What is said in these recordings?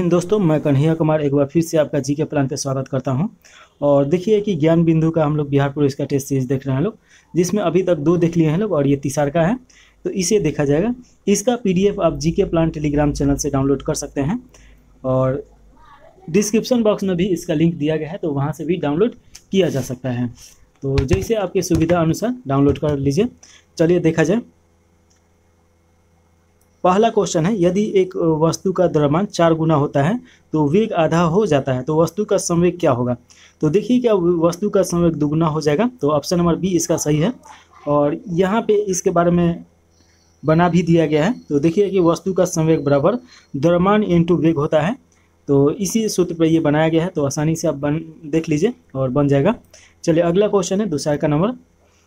हिंद दोस्तों, मैं कन्हैया कुमार एक बार फिर से आपका जीके प्लान पे स्वागत करता हूं। और देखिए कि ज्ञान बिंदु का हम लोग बिहार पुलिस का टेस्ट सीरीज देख रहे हैं लोग, जिसमें अभी तक 2 देख लिए हैं लोग और ये तीसरा का है, तो इसे देखा जाएगा। इसका पीडीएफ आप जीके प्लान टेलीग्राम चैनल से डाउनलोड कर सकते हैं और डिस्क्रिप्शन बॉक्स में भी इसका लिंक दिया गया है, तो वहाँ से भी डाउनलोड किया जा सकता है। तो जैसे आपकी सुविधा अनुसार डाउनलोड कर लीजिए। चलिए देखा जाए। पहला क्वेश्चन है, यदि एक वस्तु का द्रव्यमान 4 गुना होता है तो वेग आधा हो जाता है, तो वस्तु का संवेग क्या होगा। तो देखिए क्या वस्तु का संवेग दुगुना हो जाएगा, तो ऑप्शन नंबर बी इसका सही है। और यहाँ पे इसके बारे में बना भी दिया गया है। तो देखिए कि वस्तु का संवेग बराबर द्रव्यमान इंटू वेग होता है, तो इसी सूत्र पर ये बनाया गया है। तो आसानी से आप देख लीजिए और बन जाएगा। चलिए अगला क्वेश्चन है दूसरा का नंबर,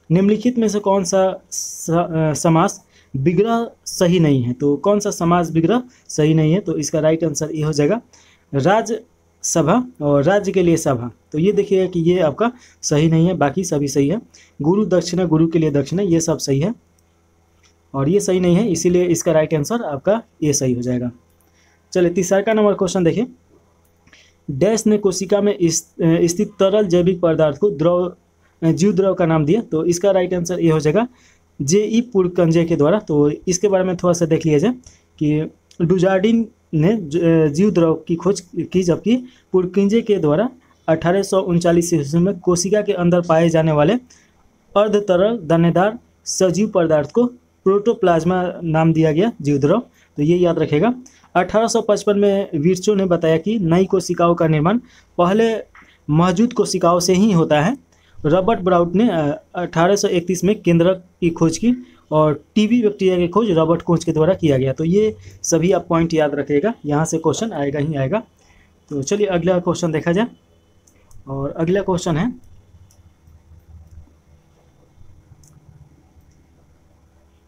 निम्नलिखित में से कौन सा समास विग्रह सही नहीं है। तो कौन सा समास विग्रह सही नहीं है, तो इसका राइट आंसर ये हो जाएगा राज्यसभा और राज्य के लिए सभा। तो ये देखिएगा कि ये आपका सही नहीं है, बाकी सभी सही है। गुरु दक्षिणा, गुरु के लिए दक्षिणा, ये सब सही है और ये सही नहीं है, इसीलिए इसका राइट आंसर आपका ये सही हो जाएगा। चलिए तीसरा का नंबर क्वेश्चन देखिए, डैश ने कोशिका में स्थित तरल जैविक पदार्थ को जीव द्रव का नाम दिया। तो इसका राइट आंसर ये हो जाएगा जे.ई. पुरकंजे के द्वारा। तो इसके बारे में थोड़ा सा देख लिया जाए कि डुजार्डिन ने जीव द्रव की खोज की, जबकि पुरकंजे के द्वारा 1839 ईस्वी में कोशिका के अंदर पाए जाने वाले अर्ध तरल दानेदार सजीव पदार्थ को प्रोटोप्लाज्मा नाम दिया गया जीव द्रव। तो ये याद रखेगा। 1855 में विर्चो ने बताया कि नई कोशिकाओं का निर्माण पहले मौजूद कोशिकाओं से ही होता है। रॉबर्ट ब्राउट ने 1831 में केंद्रक की खोज की और टीबी बैक्टीरिया की खोज रॉबर्ट कोच के द्वारा किया गया। तो ये सभी आप पॉइंट याद रखिएगा, यहाँ से क्वेश्चन आएगा ही आएगा। तो चलिए अगला क्वेश्चन देखा जाए। और अगला क्वेश्चन है,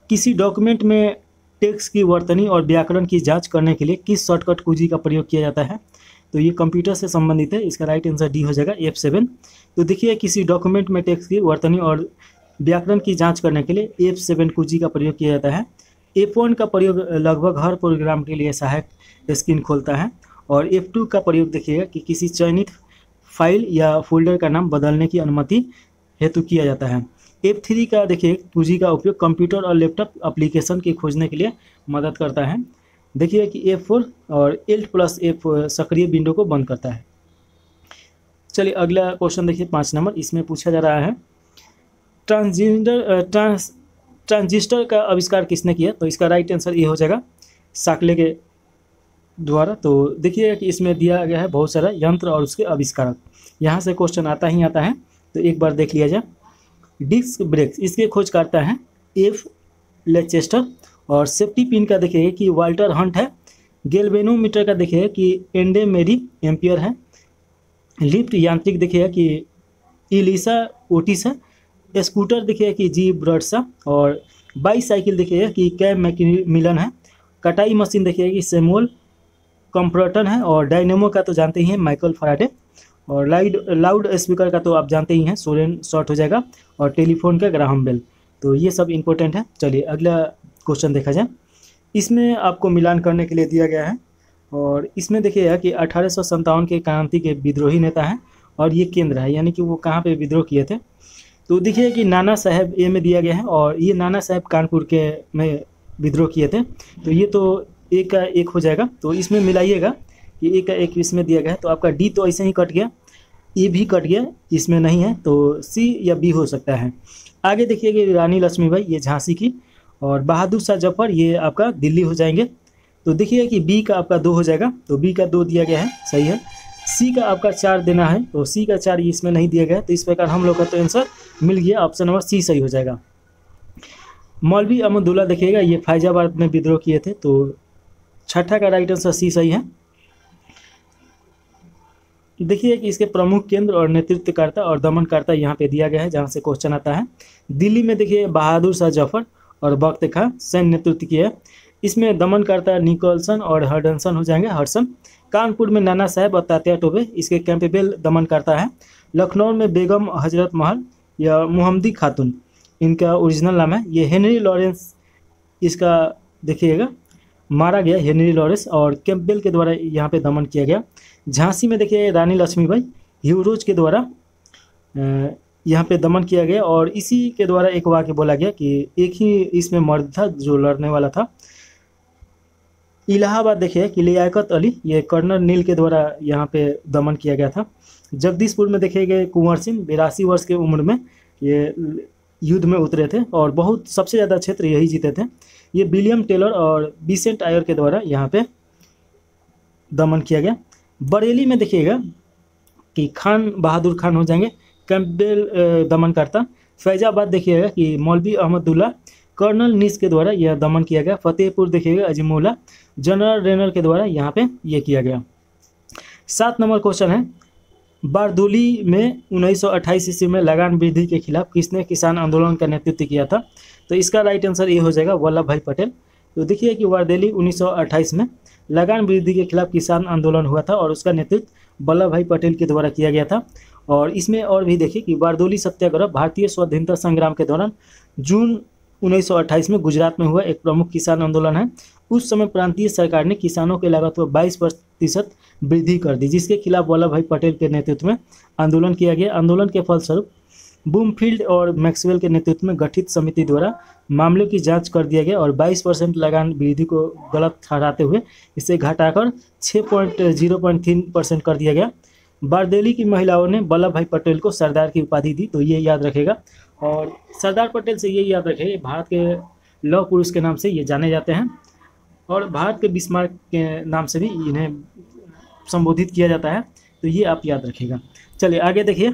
किसी डॉक्यूमेंट में टेक्स्ट की वर्तनी और व्याकरण की जांच करने के लिए किस शॉर्टकट कुंजी का प्रयोग किया जाता है। तो ये कंप्यूटर से संबंधित है, इसका राइट आंसर डी हो जाएगा F7। तो देखिए किसी डॉक्यूमेंट में टेक्स्ट की वर्तनी और व्याकरण की जांच करने के लिए F7 कुंजी का प्रयोग किया जाता है। F1 का प्रयोग लगभग हर प्रोग्राम के लिए सहायक स्क्रीन खोलता है और F2 का प्रयोग देखिएगा कि किसी चयनित फाइल या फोल्डर का नाम बदलने की अनुमति हेतु किया जाता है। F3 का देखिए कुंजी का उपयोग कंप्यूटर और लैपटॉप एप्लीकेशन की खोजने के लिए मदद करता है। देखिए कि F4 और Alt+F सक्रिय विंडो को बंद करता है। चलिए अगला क्वेश्चन देखिए 5 नंबर, इसमें पूछा जा रहा है ट्रांजिस्टर का आविष्कार किसने किया। तो इसका राइट आंसर ये हो जाएगा साकले के द्वारा। तो देखिए कि इसमें दिया गया है बहुत सारा यंत्र और उसके आविष्कारक, यहाँ से क्वेश्चन आता ही आता है, तो एक बार देख लिया जाए। डिस्क ब्रेक्स, इसके खोजकर्ता हैं F. लेचेस्टर। और सेफ्टी पिन का देखिए कि वाल्टर हंट है। गैल्वेनोमीटर का देखिए कि एंडे मेरी एम्पियर है। लिफ्ट यांत्रिक देखिए कि इलिसा ओटिस है। स्कूटर देखिए कि जी ब्रड्सा। और बाईसाइकिल देखिए कि कैब मैकमिलन है। कटाई मशीन देखिए कि सैमुअल कम्परटन है। और डायनेमो का तो जानते ही हैं माइकल फराडे। और लाउड स्पीकर का तो आप जानते ही हैं सोरेन शॉर्ट हो जाएगा। और टेलीफोन का ग्राहम बेल। तो ये सब इंपॉर्टेंट है। चलिए अगला क्वेश्चन देखा जाए। इसमें आपको मिलान करने के लिए दिया गया है और इसमें देखिएगा कि 1857 के क्रांति के विद्रोही नेता हैं और ये केंद्र है, यानी कि वो कहाँ पे विद्रोह किए थे। तो देखिए कि नाना साहेब ए में दिया गया है और ये नाना साहेब कानपुर के में विद्रोह किए थे। तो ये तो एक का एक हो जाएगा, तो इसमें मिलाइएगा कि एक का एक इसमें दिया गया है। तो आपका डी तो ऐसे ही कट गया, ए भी कट गया, इसमें नहीं है, तो सी या बी हो सकता है। आगे देखिए कि रानी लक्ष्मीबाई ये झांसी की और बहादुर शाह जफर ये आपका दिल्ली हो जाएंगे। तो देखिए कि बी का आपका 2 हो जाएगा, तो बी का 2 दिया गया है, सही है। सी का आपका 4 देना है, तो सी का 4 इसमें नहीं दिया गया है। तो इस प्रकार हम लोग का तो आंसर मिल गया, ऑप्शन नंबर सी सही हो जाएगा। मौलवी अहमदुल्ला देखिएगा ये फैजाबाद में विद्रोह किए थे, तो छठा का राइट आंसर सी सही है। देखिए कि इसके प्रमुख केंद्र और नेतृत्वकर्ता और दमनकर्ता यहाँ पे दिया गया है, जहाँ से क्वेश्चन आता है। दिल्ली में देखिए बहादुर शाह जफर और बख्त खां सैन्य नेतृत्व किया है। इसमें दमनकर्ता निकोलसन और हडसन हो जाएंगे, हडसन। कानपुर में नाना साहेब और तात्या टोपे इसके कैंपेबल दमनकर्ता है। लखनऊ में बेगम हजरत महल या मुहम्मदी खातून इनका ओरिजिनल नाम है। ये हेनरी लॉरेंस इसका देखिएगा मारा गया हेनरी लॉरेंस और कैंपबेल के द्वारा यहाँ पे दमन किया गया। झांसी में देखिए रानी लक्ष्मीबाई ह्यूरोज के द्वारा यहाँ पे दमन किया गया और इसी के द्वारा एक वाक्य बोला गया कि एक ही इसमें मर्द था जो लड़ने वाला था। इलाहाबाद देखिए कि लियाकत अली ये कर्नल नील के द्वारा यहाँ पे दमन किया गया था। जगदीशपुर में देखे गए कुंवर सिंह 82 वर्ष की उम्र में ये युद्ध में उतरे थे और बहुत सबसे ज़्यादा क्षेत्र यही जीते थे। ये विलियम टेलर और बिसेंट आयर के द्वारा यहाँ पे दमन किया गया। बरेली में देखिएगा कि खान बहादुर खान हो जाएंगे, कैंपबेल दमनकर्ता। फैजाबाद देखिएगा कि मौलवी अहमदुल्ला कर्नल नीस के द्वारा यह दमन किया गया। फतेहपुर देखिएगा अजीमुल्ला जनरल रेनर के द्वारा यहाँ पे ये किया गया। 7 नंबर क्वेश्चन है, बारदोली में 1928 ईस्वी में लगान वृद्धि के खिलाफ किसने किसान आंदोलन का नेतृत्व किया था? तो इसका राइट आंसर ये हो जाएगा वल्लभ भाई पटेल। तो देखिए कि बारदोली 1928 में लगान वृद्धि के खिलाफ किसान आंदोलन हुआ था और उसका नेतृत्व वल्लभ भाई पटेल के द्वारा किया गया था। और इसमें और भी देखिए कि बारदोली सत्याग्रह भारतीय स्वाधीनता संग्राम के दौरान जून 1928 में गुजरात में हुआ एक प्रमुख किसान आंदोलन है। उस समय प्रांतीय सरकार ने किसानों की लागत में 22% वृद्धि कर दी, जिसके खिलाफ वल्लभ भाई पटेल के नेतृत्व में आंदोलन किया गया। आंदोलन के फलस्वरूप बूमफील्ड और मैक्सवेल के नेतृत्व में गठित समिति द्वारा मामले की जांच कर दिया गया और 22% लगान वृद्धि को गलत ठहराते हुए इसे घटाकर 6.0.3% कर दिया गया। बारदोली की महिलाओं ने वल्लभ भाई पटेल को सरदार की उपाधि दी, तो ये याद रखेगा। और सरदार पटेल से ये याद रखेगा, भारत के लौह पुरुष के नाम से ये जाने जाते हैं और भारत के बिस्मार्क के नाम से भी इन्हें संबोधित किया जाता है, तो ये आप याद रखिएगा। चलिए आगे देखिए,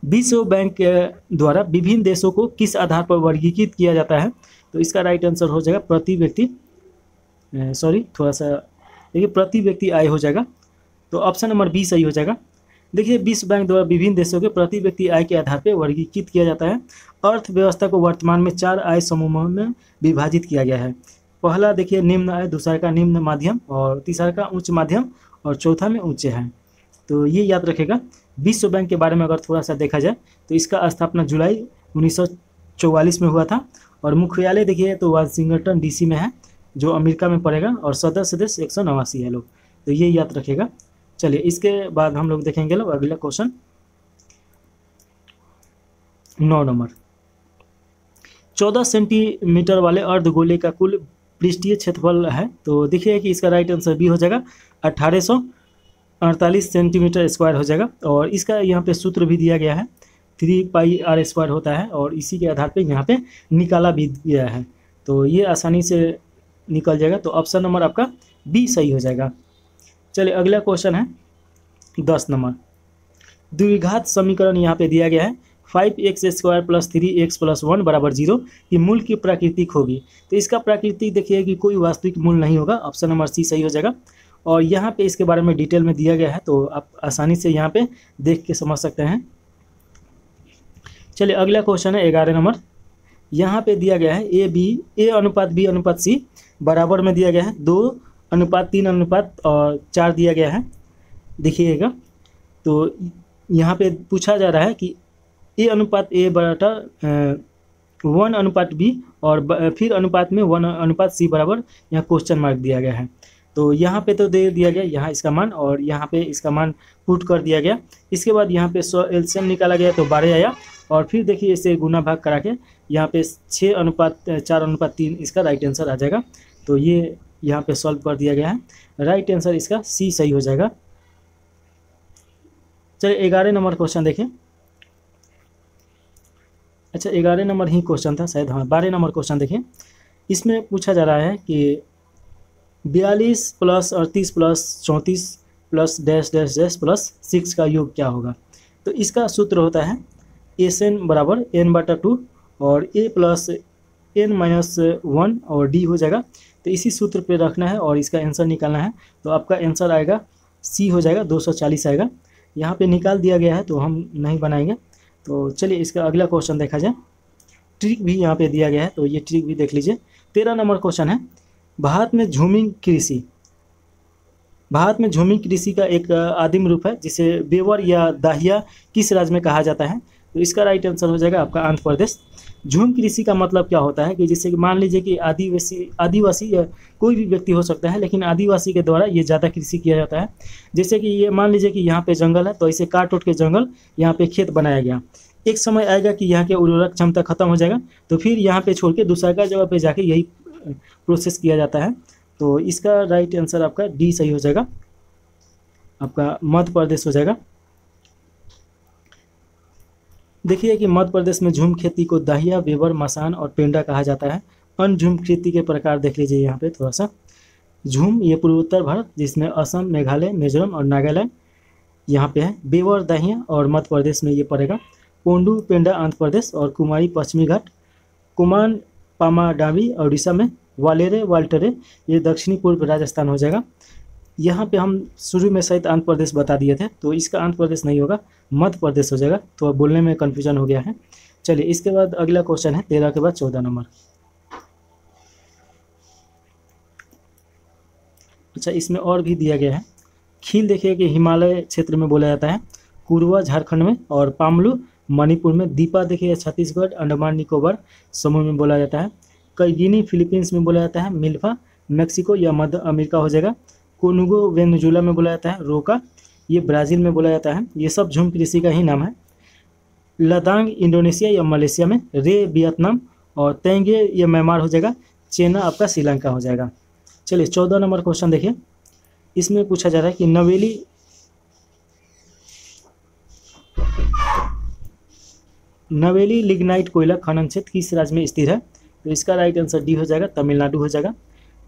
विश्व बैंक के द्वारा विभिन्न देशों को किस आधार पर वर्गीकृत किया जाता है? तो इसका राइट आंसर हो जाएगा प्रति व्यक्ति आय हो जाएगा। तो ऑप्शन नंबर बी सही हो जाएगा। देखिए, विश्व बैंक द्वारा विभिन्न देशों के प्रति व्यक्ति आय के आधार पर वर्गीकृत किया जाता है। अर्थव्यवस्था को वर्तमान में 4 आय समूहों में विभाजित किया गया है। पहला देखिए निम्न आय, दूसरा का निम्न मध्यम और तीसरा का उच्च मध्यम और चौथा में उच्च है। तो ये याद रखेगा। विश्व बैंक के बारे में अगर थोड़ा सा देखा जाए तो इसका स्थापना जुलाई 1944 में हुआ था और मुख्यालय देखिए तो वाशिंगटन DC में है, जो अमेरिका में पड़ेगा और सदस्य देश 189 है लोग, तो ये याद रखेगा। चलिए इसके बाद हम लोग देखेंगे लोग अगला क्वेश्चन 9 नंबर। 14 सेंटीमीटर वाले अर्धगोले का कुल पृष्ठीय क्षेत्रफल है, तो देखिए कि इसका राइट आंसर बी हो जाएगा 1848 सेंटीमीटर स्क्वायर हो जाएगा। और इसका यहाँ पे सूत्र भी दिया गया है, 3πr² होता है और इसी के आधार पे यहाँ पे निकाला भी गया है, तो ये आसानी से निकल जाएगा। तो ऑप्शन नंबर आपका बी सही हो जाएगा। चलिए अगला क्वेश्चन है 10 नंबर। द्विघात समीकरण यहाँ पे दिया गया है 5x² + 3x + 1 = 0 की मूल की प्राकृतिक होगी। तो इसका प्राकृतिक देखिए कि कोई वास्तविक मूल नहीं होगा, ऑप्शन नंबर सी सही हो जाएगा। और यहाँ पे इसके बारे में डिटेल में दिया गया है, तो आप आसानी से यहाँ पे देख के समझ सकते हैं। चलिए अगला क्वेश्चन है 11 नंबर। यहाँ पे दिया गया है A/B/C बराबर में दिया गया है 2:3:4 दिया गया है। देखिएगा तो यहाँ पे पूछा जा रहा है कि A/A बराबर 1:B और फिर अनुपात में 1:C बराबर यहाँ क्वेश्चन मार्क दिया गया है। तो यहाँ पे तो दे दिया गया यहाँ इसका मान और यहाँ पे इसका मान पुट कर दिया गया। इसके बाद यहाँ पे एलसीएम निकाला गया तो 12 आया और फिर देखिए इसे गुना भाग करा के यहाँ पे 6:4:3 इसका राइट आंसर आ जाएगा। तो ये यहाँ पे सॉल्व कर दिया गया है, राइट आंसर इसका सी सही हो जाएगा। चलिए 11 नंबर क्वेश्चन देखें। अच्छा 11 नंबर ही क्वेश्चन था शायद, हाँ 12 नंबर क्वेश्चन देखें। इसमें पूछा जा रहा है कि 42 + 38 + 34 + डैश डैश डैश + 6 का योग क्या होगा? तो इसका सूत्र होता है SN = n/2 और A + n-1 और D हो जाएगा। तो इसी सूत्र पे रखना है और इसका आंसर निकालना है। तो आपका आंसर आएगा सी हो जाएगा, 240 आएगा। यहाँ पे निकाल दिया गया है तो हम नहीं बनाएंगे। तो चलिए इसका अगला क्वेश्चन देखा जाए। ट्रिक भी यहाँ पे दिया गया है, तो ये ट्रिक भी देख लीजिए। 13 नंबर क्वेश्चन है, भारत में झूमिंग कृषि का एक आदिम रूप है जिसे बेवर या दाहिया किस राज्य में कहा जाता है? तो इसका राइट आंसर हो जाएगा आपका आंध्र प्रदेश। झूम कृषि का मतलब क्या होता है कि जैसे कि मान लीजिए कि आदिवासी या कोई भी व्यक्ति हो सकता है, लेकिन आदिवासी के द्वारा ये ज़्यादा कृषि किया जाता है। जैसे कि ये मान लीजिए कि यहाँ पे जंगल है, तो इसे काट उठ के जंगल यहाँ पे खेत बनाया गया। एक समय आएगा कि यहाँ के उर्वरक क्षमता खत्म हो जाएगा, तो फिर यहाँ पे छोड़ के दूसरा जगह पे जाके यही प्रोसेस किया जाता है। तो इसका राइट आंसर आपका डी सही हो जाएगा, आपका मध्य प्रदेश हो जाएगा। देखिए कि मध्य प्रदेश में झूम खेती को दहिया, बेबर, मसान और पेंडा कहा जाता है। अन्य झूम खेती के प्रकार देख लीजिए यहाँ पे थोड़ा सा। झूम ये पूर्वोत्तर भारत, जिसमें असम, मेघालय, मिजोरम और नागालैंड यहाँ पे है। बेवर दहिया और मध्य प्रदेश में ये पड़ेगा। पोंडू पेंडा आंध्र प्रदेश और कुमारी पश्चिमी घाट। कुमान पामाडावी उड़ीसा में। वालेरे वाल्टरे ये दक्षिणी पूर्व राजस्थान हो जाएगा। यहाँ पे हम शुरू में शायद आंध्र प्रदेश बता दिए थे, तो इसका आंध्र प्रदेश नहीं होगा, मध्य प्रदेश हो जाएगा। तो अब बोलने में कन्फ्यूजन हो गया है। चलिए इसके बाद अगला क्वेश्चन है 13 के बाद 14 नंबर। अच्छा, इसमें और भी दिया गया है। खील देखिए कि हिमालय क्षेत्र में बोला जाता है, कुरवा झारखंड में और पामलू मणिपुर में। दीपा देखिए छत्तीसगढ़, अंडमान निकोबार समूह में बोला जाता है। कैगिनी फिलीपींस में बोला जाता है। मिल्फा मेक्सिको या मध्य अमेरिका हो जाएगा। कोनुगो वेनेजुएला में बोला जाता है। रोका ये ब्राज़ील में बोला जाता है। ये सब झूम कृषि का ही नाम है। लदांग इंडोनेशिया या मलेशिया में। रे वियतनाम और तेंगे ये म्यांमार हो जाएगा। चेना आपका श्रीलंका हो जाएगा। चलिए 14 नंबर क्वेश्चन देखिए। इसमें पूछा जा रहा है कि नवेली लिग्नाइट कोयला खनन क्षेत्र किस राज्य में स्थित है? तो इसका राइट आंसर डी हो जाएगा, तमिलनाडु हो जाएगा।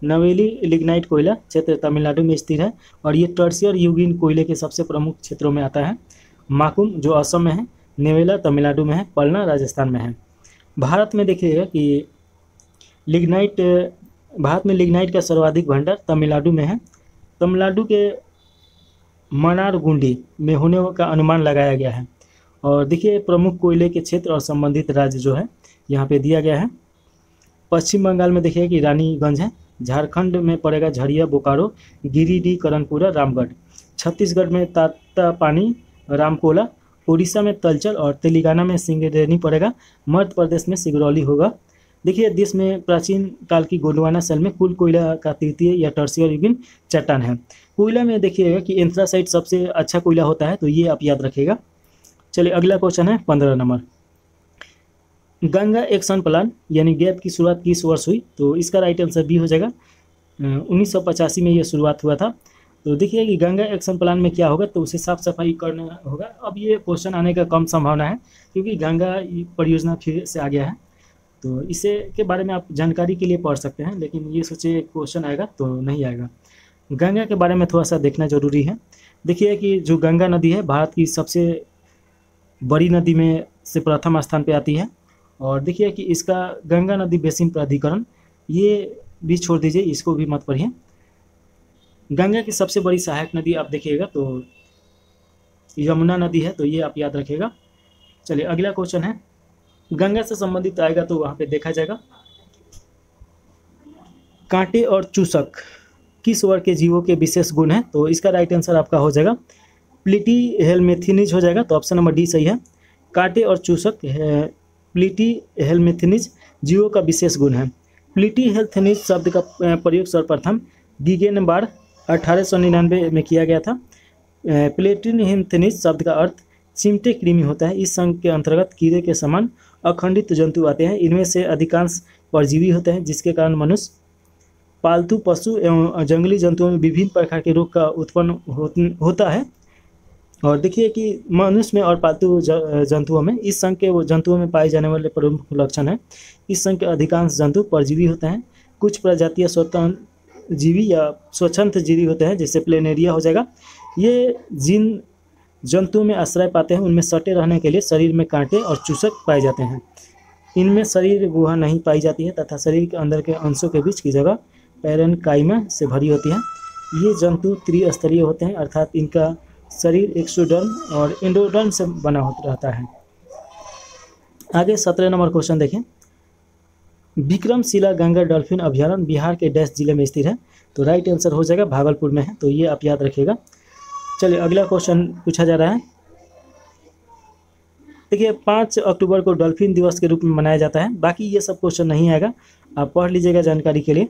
नवेली लिग्नाइट कोयला क्षेत्र तमिलनाडु में स्थित है और ये टर्शियर युगीन कोयले के सबसे प्रमुख क्षेत्रों में आता है। माकुम जो असम में है, नेवेला तमिलनाडु में है, पलना राजस्थान में है। भारत में देखिएगा कि भारत में लिग्नाइट का सर्वाधिक भंडार तमिलनाडु में है। तमिलनाडु के मनारगुंडी में होने का अनुमान लगाया गया है। और देखिए प्रमुख कोयले के क्षेत्र और संबंधित राज्य जो है यहाँ पे दिया गया है। पश्चिम बंगाल में देखिए कि रानीगंज है। झारखंड में पड़ेगा झरिया, बोकारो, गिरिडीह, करनपुरा, रामगढ़। छत्तीसगढ़ में तातापानी, रामकोला। उड़ीसा में तलचर और तेलंगाना में सिंगरेनी पड़ेगा। मध्य प्रदेश में सिगरौली होगा। देखिए देश में प्राचीन काल की गोंडवाना सेल में कुल कोयला का तृतीय या टर्शियर युगीन चट्टान है। कोयला में देखिएगा कि एंथ्रासाइट सबसे अच्छा कोयला होता है, तो ये आप याद रखिएगा। चलिए अगला क्वेश्चन है 15 नंबर। गंगा एक्शन प्लान यानी गैप की शुरुआत किस वर्ष हुई? तो इसका राइट आंसर बी हो जाएगा। 1985 में ये शुरुआत हुआ था। तो देखिए कि गंगा एक्शन प्लान में क्या होगा, तो उसे साफ सफाई करना होगा। अब ये क्वेश्चन आने का कम संभावना है क्योंकि गंगा परियोजना फिर से आ गया है, तो इसे के बारे में आप जानकारी के लिए पढ़ सकते हैं, लेकिन ये सोचे क्वेश्चन आएगा तो नहीं आएगा। गंगा के बारे में थोड़ा सा देखना जरूरी है। देखिए कि जो गंगा नदी है भारत की सबसे बड़ी नदी में से प्रथम स्थान पे आती है। और देखिए कि इसका गंगा नदी बेसिन प्राधिकरण, ये भी छोड़ दीजिए, इसको भी मत पढ़िए। गंगा की सबसे बड़ी सहायक नदी आप देखिएगा तो यमुना नदी है, तो ये आप याद रखिएगा। चलिए अगला क्वेश्चन है, गंगा से संबंधित आएगा तो वहाँ पे देखा जाएगा। कांटे और चूसक किस वर्ग के जीवों के विशेष गुण हैं? तो इसका राइट आंसर आपका हो जाएगा प्लीटीहेल्मिन्थीज हो जाएगा। तो ऑप्शन नंबर डी सही है। कांटे और चूसक प्लीटीहेल्मिन्थीज जीवों का विशेष गुण है। प्लीटीहेल्मिन्थीज शब्द का प्रयोग सर्वप्रथम गीगेनबार्ग 1899 में किया गया था। प्लीटीहेल्मिन्थीज शब्द का अर्थ चिमटे कृमि होता है। इस संघ के अंतर्गत कीड़े के समान अखंडित जंतु आते हैं। इनमें से अधिकांश परजीवी होते हैं, जिसके कारण मनुष्य, पालतू पशु एवं जंगली जंतुओं में विभिन्न प्रकार के रोग का उत्पन्न होता है। और देखिए कि मनुष्य में और पालतू जंतुओं में, इस संघ के जंतुओं में पाए जाने वाले प्रमुख लक्षण है, इस संघ के अधिकांश जंतु परजीवी होते हैं। कुछ प्रजातियां स्वतंत्र जीवी या स्वच्छंद जीवी होते हैं, जैसे प्लेनेरिया हो जाएगा। ये जिन जंतुओं में आश्रय पाते हैं उनमें सटे रहने के लिए शरीर में कांटे और चूसक पाए जाते हैं। इनमें शरीर गुहा नहीं पाई जाती है तथा शरीर के अंदर के अंशों के बीच की जगह पैरेन्काइमा से भरी होती है। ये जंतु त्रिस्तरीय होते हैं, अर्थात इनका शरीर एक्सोडर्म और एंडोडर्म से बना होता रहता है। आगे 17 नंबर क्वेश्चन देखें। विक्रमशिला गंगा डॉल्फिन अभ्यारण्य बिहार के डैश जिले में स्थित है? तो राइट आंसर हो जाएगा भागलपुर में है, तो ये आप याद रखिएगा। चलिए अगला क्वेश्चन पूछा जा रहा है। देखिए 5 अक्टूबर को डॉल्फिन दिवस के रूप में मनाया जाता है। बाकी ये सब क्वेश्चन नहीं आएगा, आप पढ़ लीजिएगा जानकारी के लिए।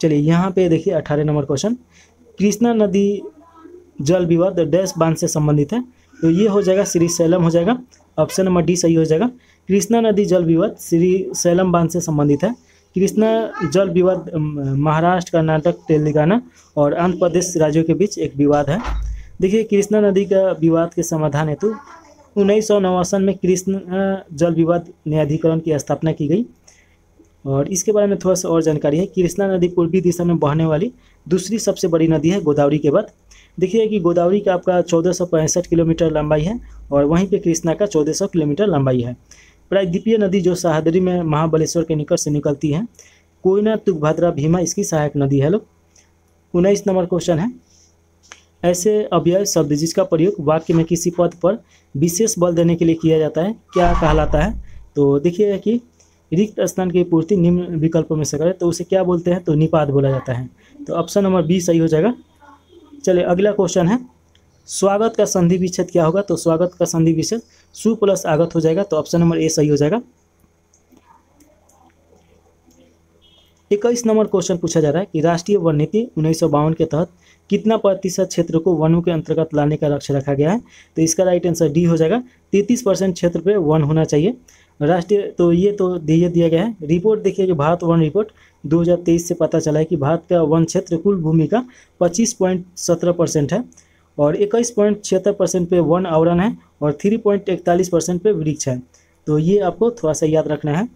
चलिए यहाँ पे देखिए 18 नंबर क्वेश्चन, कृष्णा नदी जल विवाद डैश बांध से संबंधित है। तो ये हो जाएगा श्री सैलम हो जाएगा, ऑप्शन नंबर डी सही हो जाएगा। कृष्णा नदी जल विवाद श्री सैलम बांध से संबंधित है। कृष्णा जल विवाद महाराष्ट्र, कर्नाटक, तेलंगाना और आंध्र प्रदेश राज्यों के बीच एक विवाद है। देखिए कृष्णा नदी का विवाद के समाधान हेतु 1959 में कृष्णा जल विवाद न्यायाधिकरण की स्थापना की गई। और इसके बारे में थोड़ा सा और जानकारी है। कृष्णा नदी पूर्वी दिशा में बहने वाली दूसरी सबसे बड़ी नदी है गोदावरी के बाद। देखिए कि गोदावरी का आपका 1465 किलोमीटर लंबाई है और वहीं पे कृष्णा का 1400 किलोमीटर लंबाई है। प्रायद्वीपीय नदी जो सह्याद्री में महाबलेश्वर के निकट से निकलती है, कोयना, तुंगभद्रा, भीमा इसकी सहायक नदी है लोग। 19 नंबर क्वेश्चन है, ऐसे अव्यय शब्द जिसका प्रयोग वाक्य में किसी पद पर विशेष बल देने के लिए किया जाता है क्या कहलाता है। तो देखिए कि रिक्त स्थान की पूर्ति निम्न विकल्पों में से करें तो उसे क्या बोलते हैं, तो निपात बोला जाता है। तो ऑप्शन नंबर बी सही हो जाएगा। चलिए अगला क्वेश्चन है, स्वागत का संधि विच्छेद क्या होगा। तो स्वागत का संधि विच्छेद सु प्लस आगत हो जाएगा। तो ऑप्शन नंबर ए सही हो जाएगा। 21 नंबर क्वेश्चन पूछा जा रहा है कि राष्ट्रीय वन नीति 1952 के तहत कितना प्रतिशत क्षेत्र को वनों के अंतर्गत लाने का लक्ष्य रखा गया है। तो इसका राइट आंसर डी हो जाएगा। 33% क्षेत्र पे वन होना चाहिए राष्ट्रीय। तो ये तो दिया गया है। रिपोर्ट देखिए कि भारत वन रिपोर्ट 2023 से पता चला है कि भारत का वन क्षेत्र कुल भूमि का 25.17% है और 21.76% पे वन आवरण है और 3.41% पे वृक्ष है। तो ये आपको थोड़ा सा याद रखना है।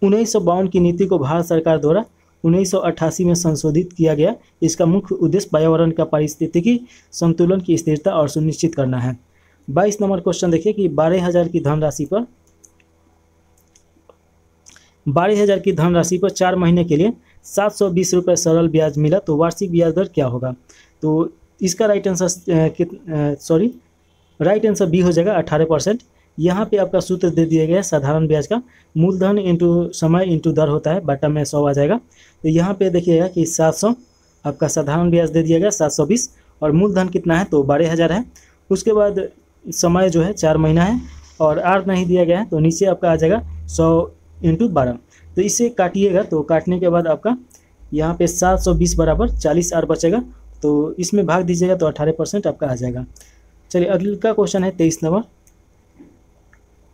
1952 की नीति को भारत सरकार द्वारा 1988 में संशोधित किया गया। इसका मुख्य उद्देश्य पर्यावरण का पारिस्थितिकी संतुलन की स्थिरता और सुनिश्चित करना है। 22 नंबर क्वेश्चन देखिए कि 12,000 की धनराशि पर 4 महीने के लिए 720 रुपये सरल ब्याज मिला तो वार्षिक ब्याज दर क्या होगा। तो इसका राइट आंसर बी हो जाएगा 18%। यहाँ पे आपका सूत्र दे दिया गया है साधारण ब्याज का, मूलधन इंटू समय इंटू दर होता है, बटा में 100 आ जाएगा। तो यहाँ पे देखिएगा कि 700 आपका साधारण ब्याज दे दिया गया 720 और मूलधन कितना है तो 12,000 है। उसके बाद समय जो है 4 महीना है और आर नहीं दिया गया है तो नीचे आपका आ जाएगा 100 इंटू 12। तो इसे काटिएगा तो काटने के बाद आपका यहाँ पे 720 बराबर 40 आर बचेगा। तो इसमें भाग दीजिएगा तो 18% आपका आ जाएगा। चलिए अगला क्वेश्चन है 23 नंबर।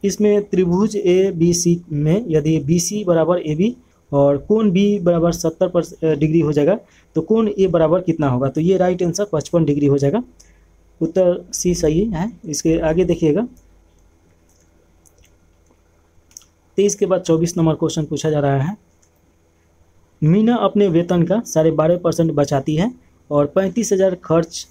इसमें त्रिभुज ए बी सी में यदि बी सी बराबर ए बी और कोण बी बराबर 70 डिग्री हो जाएगा तो कोण ए बराबर कितना होगा। तो ये राइट आंसर 55 डिग्री हो जाएगा। उत्तर सी सही है। इसके आगे देखिएगा 23 के बाद 24 नंबर क्वेश्चन पूछा जा रहा है। मीना अपने वेतन का 12.5% बचाती है और 35,000 खर्च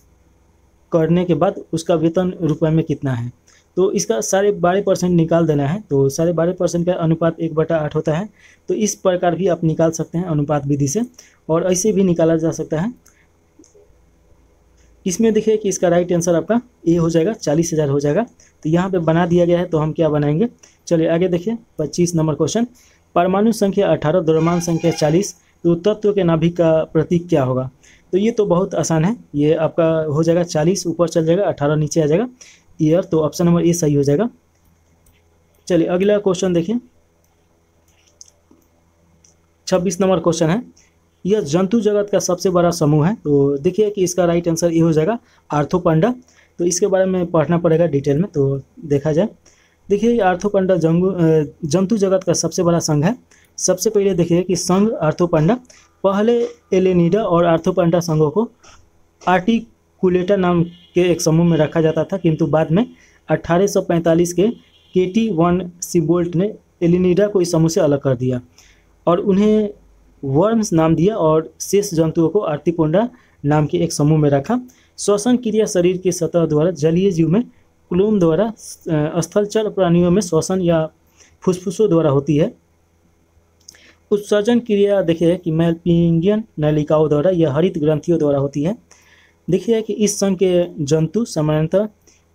करने के बाद उसका वेतन रुपए में कितना है। तो इसका 12.5% निकाल देना है। तो 12.5% का अनुपात 1/8 होता है। तो इस प्रकार भी आप निकाल सकते हैं अनुपात विधि से और ऐसे भी निकाला जा सकता है। इसमें देखिए कि इसका राइट आंसर आपका ए हो जाएगा, 40,000 हो जाएगा। तो यहाँ पे बना दिया गया है तो हम क्या बनाएंगे। चलिए आगे देखिए 25 नंबर क्वेश्चन। परमाणु संख्या 18, द्रव्यमान संख्या 40, तो तत्व के नाभिक का प्रतीक क्या होगा। तो ये तो बहुत आसान है। ये आपका हो जाएगा 40 ऊपर चल जाएगा, 18 नीचे आ जाएगा ईयर। तो ऑप्शन नंबर ए सही हो जाएगा। चलिए अगला क्वेश्चन देखिए 26 नंबर क्वेश्चन है। यह जंतु जगत का सबसे बड़ा समूह है। तो देखिए कि इसका राइट आंसर ये हो जाएगा आर्थोपंडा। तो इसके बारे में पढ़ना पड़ेगा डिटेल में। तो देखा जाए देखिए आर्थोपंडा जंतु जगत का सबसे बड़ा संघ है। सबसे पहले देखिए कि संघ आर्थोपंडा, पहले एलेनिडा और आर्थोपंडा संघों को आर्टिकुलेटा नाम के एक समूह में रखा जाता था, किंतु बाद में 1845 के केटी वन सीबोल्ट ने एलेनिडा को इस समूह से अलग कर दिया और उन्हें वर्म्स नाम दिया और शेष जंतुओं को आर्टिपोंडा नाम के एक समूह में रखा। श्वसन क्रिया शरीर की सतह द्वारा जलीय जीव में क्लोम द्वारा, स्थलचर प्राणियों में श्वसन या फुसफुसों द्वारा होती है। उत्सर्जन क्रिया देखिए कि मैलपिंगियन नलिकाओं द्वारा या हरित ग्रंथियों द्वारा होती है। देखिए कि इस संघ के जंतु सामान्यतः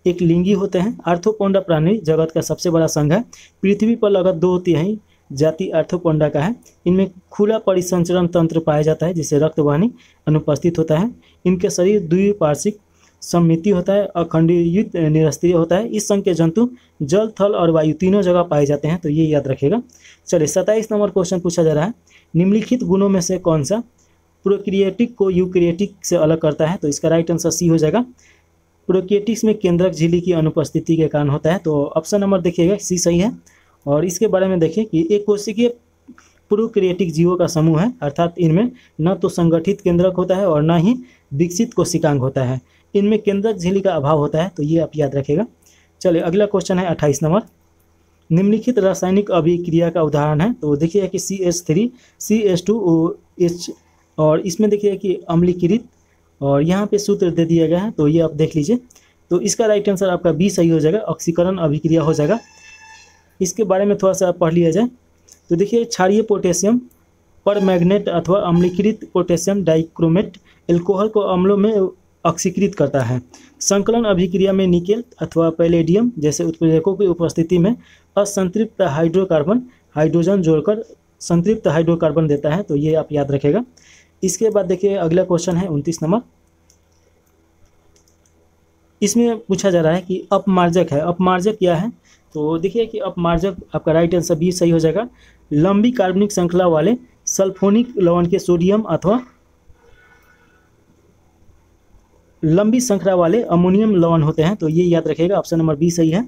एक लिंगी होते हैं। आर्थोपोडा प्राणी जगत का सबसे बड़ा संघ है। पृथ्वी पर लगभग 2/3 जाति आर्थोपोडा का है। इनमें खुला परिसंचरण तंत्र पाया जाता है जिससे रक्त वाहिनी अनुपस्थित होता है। इनके शरीर द्विपार्श्विक सममितीय होता है, अखंडित निरस्त्रीय होता है। इस संघ के जंतु जल, थल और वायु तीनों जगह पाए जाते हैं, तो ये याद रखिएगा। चलिए 27 नंबर क्वेश्चन पूछा जा रहा है, निम्नलिखित गुणों में से कौन सा प्रोक्रिएटिक को यूकैरियोटिक से अलग करता है? तो इसका राइट आंसर सी हो जाएगा। प्रोक्रिएटिक्स में केंद्रक झिल्ली की अनुपस्थिति के कारण होता है, तो ऑप्शन नंबर देखिएगा सी सही है। और इसके बारे में देखिए कि एक कोशिकीय प्रोक्रिएटिक जीवों का समूह है, अर्थात इनमें न तो संगठित केंद्रक होता है और न ही विकसित कोशिकांग होता है। इनमें केंद्रक झिल्ली का अभाव होता है, तो ये आप याद रखेगा। चलिए अगला क्वेश्चन है 28 नंबर, निम्नलिखित रासायनिक अभिक्रिया का उदाहरण है। तो देखिए कि CH3 CH2OH, और इसमें देखिए कि अम्लीकृत, और यहाँ पे सूत्र दे दिया गया है, तो ये आप देख लीजिए। तो इसका राइट आंसर आपका बी सही हो जाएगा, ऑक्सीकरण अभिक्रिया हो जाएगा। इसके बारे में थोड़ा सा पढ़ लिया जाए तो देखिए, क्षारीय पोटेशियम पर मैग्नेट अथवा अम्लीकृत पोटेशियम डाइक्रोमेट एल्कोहल को अम्लों में ऑक्सीकृत करता है। संकलन अभिक्रिया में निकेल अथवा पैलेडियम जैसे उत्प्रेरकों की उपस्थिति में असंतृप्त हाइड्रोकार्बन हाइड्रोजन जोड़कर संतृप्त हाइड्रोकार्बन देता है, तो ये आप याद रखेगा। इसके बाद देखिए अगला क्वेश्चन है 29 नंबर, इसमें पूछा जा रहा है कि अपमार्जक है। अपमार्जक क्या है? तो देखिए कि अपमार्जक आपका राइट आंसर बी सही हो जाएगा। लंबी कार्बनिक श्रृंखला वाले सल्फोनिक लवण के सोडियम अथवा लंबी श्रृंखला वाले अमोनियम लवण होते हैं, तो ये याद रखिएगा, ऑप्शन नंबर बी सही है।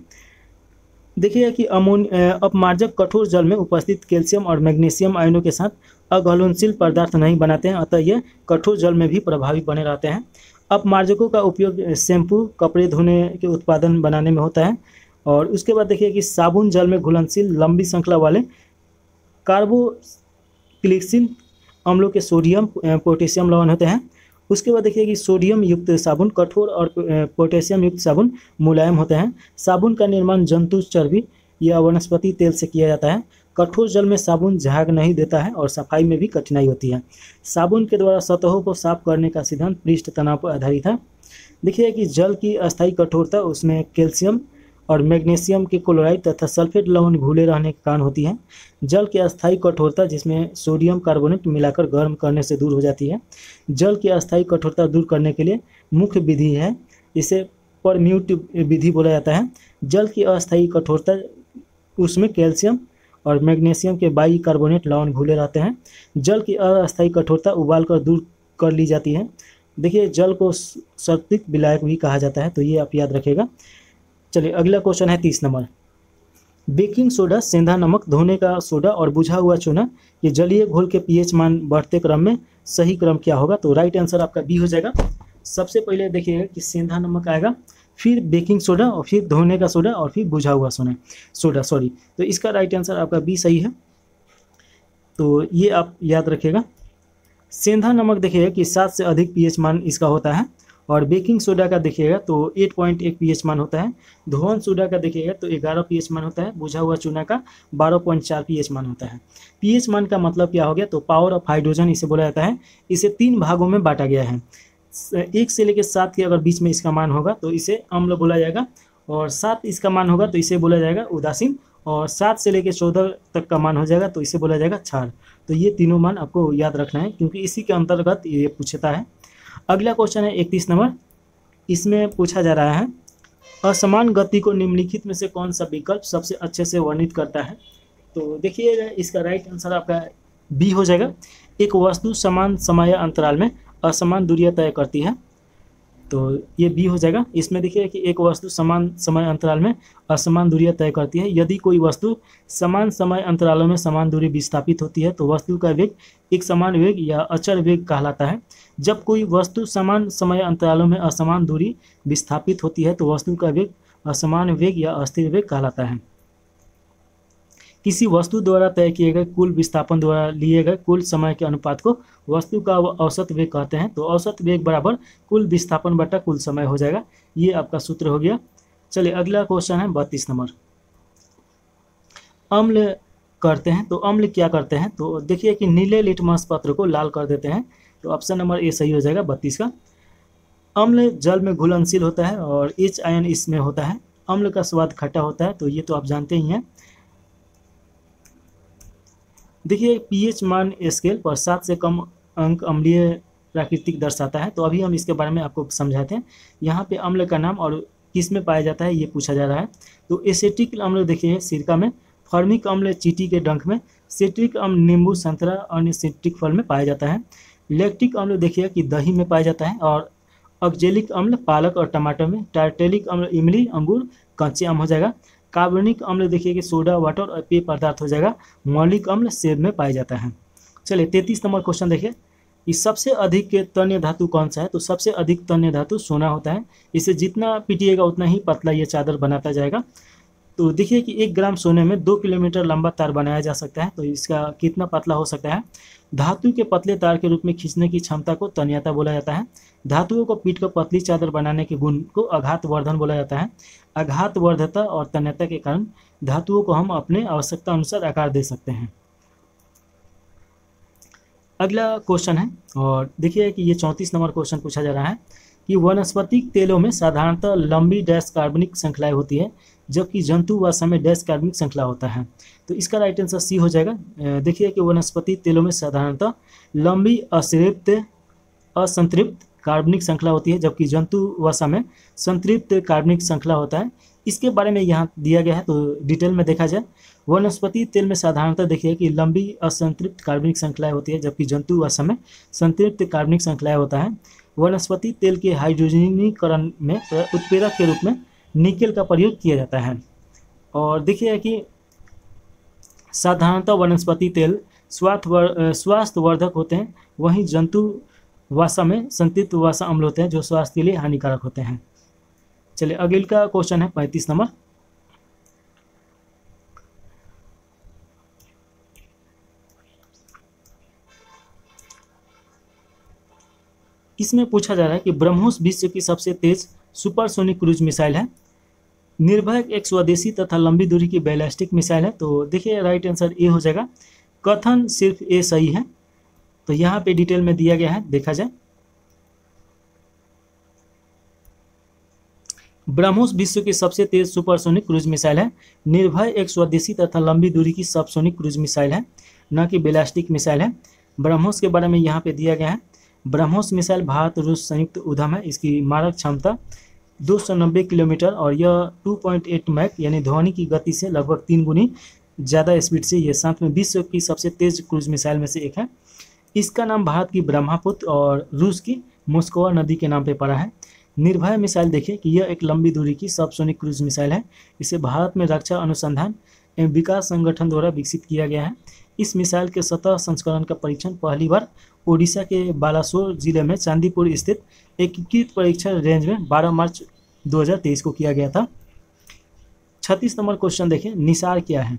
देखिए कि अपमार्जक कठोर जल में उपस्थित कैल्शियम और मैग्नीशियम आयनों के साथ अघुलनशील पदार्थ नहीं बनाते हैं, अतः यह कठोर जल में भी प्रभावी बने रहते हैं। अपमार्जकों का उपयोग शैम्पू, कपड़े धोने के उत्पादन बनाने में होता है। और उसके बाद देखिए कि साबुन जल में घुलनशील लंबी श्रृंखला वाले कार्बोक्सिलिक अम्लों के सोडियम पोटेशियम लवण होते हैं। उसके बाद देखिए कि सोडियम युक्त साबुन कठोर और पोटेशियम युक्त साबुन मुलायम होते हैं। साबुन का निर्माण जंतु चर्बी या वनस्पति तेल से किया जाता है। कठोर जल में साबुन झाग नहीं देता है और सफाई में भी कठिनाई होती है। साबुन के द्वारा सतहों को साफ करने का सिद्धांत पृष्ठ तनाव पर आधारित है। देखिए कि जल की अस्थायी कठोरता उसमें कैल्शियम और मैग्नीशियम के क्लोराइड तथा सल्फेट लवण घुले रहने के कारण होती है। जल की अस्थायी कठोरता जिसमें सोडियम कार्बोनेट मिलाकर गर्म करने से दूर हो जाती है। जल की अस्थायी कठोरता दूर करने के लिए मुख्य विधि है, इसे परम्यूट विधि बोला जाता है। जल की अस्थायी कठोरता उसमें कैल्शियम और मैग्नीशियम के बाई कार्बोनेट लवण घुले रहते हैं। जल की अस्थायी कठोरता उबाल कर दूर कर ली जाती है। देखिए जल को सर्पिक विलायक भी कहा जाता है, तो ये आप याद रखेगा। चलिए अगला क्वेश्चन है 30 नंबर, बेकिंग सोडा, सेंधा नमक, धोने का सोडा और बुझा हुआ चूना ये जलीय घोल के पीएच मान बढ़ते क्रम में सही क्रम क्या होगा? तो राइट आंसर आपका बी हो जाएगा। सबसे पहले देखिएगा कि सेंधा नमक आएगा, फिर बेकिंग सोडा और फिर धोने का सोडा और फिर बुझा हुआ सोडा सॉरी, तो इसका राइट आंसर आपका बी सही है, तो ये आप याद रखिएगा। सेंधा नमक देखिएगा कि 7 से अधिक पीएच मान इसका होता है, और बेकिंग सोडा का देखिएगा तो 8.1 पीएच मान होता है। धोवन सोडा का देखिएगा तो 11 पीएच मान होता है। बुझा हुआ चूना का 12.4 पीएच मान होता है। पीएच मान का मतलब क्या हो गया? तो पावर ऑफ हाइड्रोजन इसे बोला जाता है। इसे 3 भागों में बांटा गया है। 1 से लेकर 7 के अगर बीच में इसका मान होगा तो इसे अम्ल बोला जाएगा, और 7 इसका मान होगा तो इसे बोला जाएगा उदासीन, और 7 से लेकर 14 तक का मान हो जाएगा तो इसे बोला जाएगा क्षार। तो ये तीनों मान आपको याद रखना है, क्योंकि इसी के अंतर्गत ये पूछता है। अगला क्वेश्चन है 31 नंबर, इसमें पूछा जा रहा है असमान गति को निम्नलिखित में से कौन सा विकल्प सबसे अच्छे से वर्णित करता है? तो देखिएगा इसका राइट आंसर आपका बी हो जाएगा। एक वस्तु समान समय अंतराल में असमान दूरियां तय करती है, तो ये बी हो जाएगा। इसमें देखिए कि एक वस्तु समान समय अंतराल में असमान दूरियां तय करती है। यदि कोई वस्तु समान समय अंतरालों में समान दूरी विस्थापित होती है तो वस्तु का वेग एक समान वेग या अचर वेग कहलाता है। जब कोई वस्तु समान समय अंतरालों में असमान दूरी विस्थापित होती है तो वस्तु का वेग असमान वेग या अस्थिर वेग कहलाता है। किसी वस्तु द्वारा तय किए गए कुल विस्थापन द्वारा लिए गए कुल समय के अनुपात को वस्तु का औसत वेग कहते हैं। तो औसत वेग बराबर कुल विस्थापन बटा कुल समय हो जाएगा। ये आपका सूत्र हो गया। चलिए अगला क्वेश्चन है 32 नंबर, अम्ल करते हैं। तो अम्ल क्या करते हैं? तो देखिए कि नीले लिटमस पत्र को लाल कर देते हैं, तो ऑप्शन नंबर ए सही हो जाएगा 32 का। अम्ल जल में घुलनशील होता है और H आयन इसमें होता है। अम्ल का स्वाद खट्टा होता है, तो ये तो आप जानते ही हैं। देखिए पीएच मान स्केल पर 7 से कम अंक अम्लीय प्राकृतिक दर्शाता है। तो अभी हम इसके बारे में आपको समझाते हैं। यहाँ पे अम्ल का नाम और किस में पाया जाता है ये पूछा जा रहा है। तो एसेटिक अम्ल देखिए सिरका में, फॉर्मिक अम्ल चींटी के डंक में, सिट्रिक अम्ल नींबू, संतरा, अन्य सिट्रिक फल में पाया जाता है। लैक्टिक अम्ल देखिए कि दही में पाया जाता है। और ऑक्जेलिक अम्ल पालक और टमाटर में। टार्टेलिक अम्ल इमली, अंगूर, कच्चे आम हो जाएगा। कार्बनिक अम्ल देखिए कि सोडा, वाटर और पेय पदार्थ हो जाएगा। मौलिक अम्ल सेब में पाया जाता है। चलिए 33 नंबर क्वेश्चन देखिए, इस सबसे अधिक तन्य धातु कौन सा है? तो सबसे अधिक तन्य धातु सोना होता है। इसे जितना पीटिएगा उतना ही पतला ये चादर बनाता जाएगा। तो देखिए कि 1 ग्राम सोने में 2 किलोमीटर लंबा तार बनाया जा सकता है। तो इसका कितना पतला हो सकता है? धातु के पतले तार के रूप में खींचने की क्षमता को तन्यता बोला जाता है। धातुओं को पीट कर पतली चादर बनाने के गुण को आघातवर्धन बोला जाता है। आघातवर्धता और तन्यता के कारण धातुओं को हम अपने आवश्यकता अनुसार आकार दे सकते हैं। अगला क्वेश्चन है और देखिए कि ये 34 नंबर क्वेश्चन पूछा जा रहा है कि वनस्पतिक तेलों में साधारणतः लंबी डैश कार्बनिक श्रृंखलाएं होती है, जबकि जंतु व समय डैश कार्बनिक श्रृंखला होता है। तो इसका राइट आंसर सी हो जाएगा। देखिए कि वनस्पति तेलों में साधारणतः लंबी असंतृप्त कार्बनिक श्रृंखला होती है, जबकि जंतु वसा में संतृप्त कार्बनिक श्रृंखला होता है। इसके बारे में यहाँ दिया गया है, तो डिटेल में देखा जाए। वनस्पति तेल में साधारणतः देखिए कि लंबी असंतृप्त कार्बनिक श्रृंखलाएं होती है, जबकि जंतु वसा में संतृप्त कार्बनिक श्रृंखलाएं होता है। वनस्पति तेल के हाइड्रोजनीकरण में उत्प्रेरक के रूप में निकेल का प्रयोग किया जाता है। और देखिए कि साधारणतः वनस्पति तेल स्वास्थ्यवर्धक होते हैं, वहीं जंतु वसा में संतृप्त वसा अम्ल होते हैं जो स्वास्थ्य के लिए हानिकारक होते हैं। चलिए अगले का क्वेश्चन है 35 नंबर। इसमें पूछा जा रहा है कि ब्रह्मोस विश्व की सबसे तेज सुपरसोनिक क्रूज मिसाइल है। निर्भय एक स्वदेशी तथा लंबी दूरी की बैलिस्टिक मिसाइल है। तो देखिए राइट आंसर ए हो जाएगा। कथन सिर्फ ए सही है। तो यहाँ पे डिटेल में दिया गया है, देखा जाए। ब्रह्मोस विश्व की सबसे तेज सुपरसोनिक क्रूज मिसाइल है। निर्भय एक स्वदेशी तथा लंबी दूरी की सबसोनिक क्रूज मिसाइल है, न कि बैलिस्टिक मिसाइल है। ब्रह्मोस के बारे में यहाँ पे दिया गया है। ब्रह्मोस मिसाइल भारत रूस संयुक्त उद्यम है। इसकी मारक क्षमता 290 किलोमीटर और यह 2.8 मैक यानी ध्वनि की गति से लगभग 3 गुनी ज़्यादा स्पीड से ये साथ में विश्व की सबसे तेज क्रूज मिसाइल में से एक है। इसका नाम भारत की ब्रह्मपुत्र और रूस की मोस्कवा नदी के नाम पे पड़ा है। निर्भय मिसाइल देखिए कि यह एक लंबी दूरी की सबसोनिक क्रूज मिसाइल है। इसे भारत में रक्षा अनुसंधान एवं विकास संगठन द्वारा विकसित किया गया है। इस मिसाइल के सतह संस्करण का परीक्षण पहली बार ओडिशा के बालासोर जिले में चांदीपुर स्थित एकीकृत परीक्षण रेंज में 12 मार्च 2023 को किया गया था। 36 नंबर क्वेश्चन देखिए, निसार क्या है?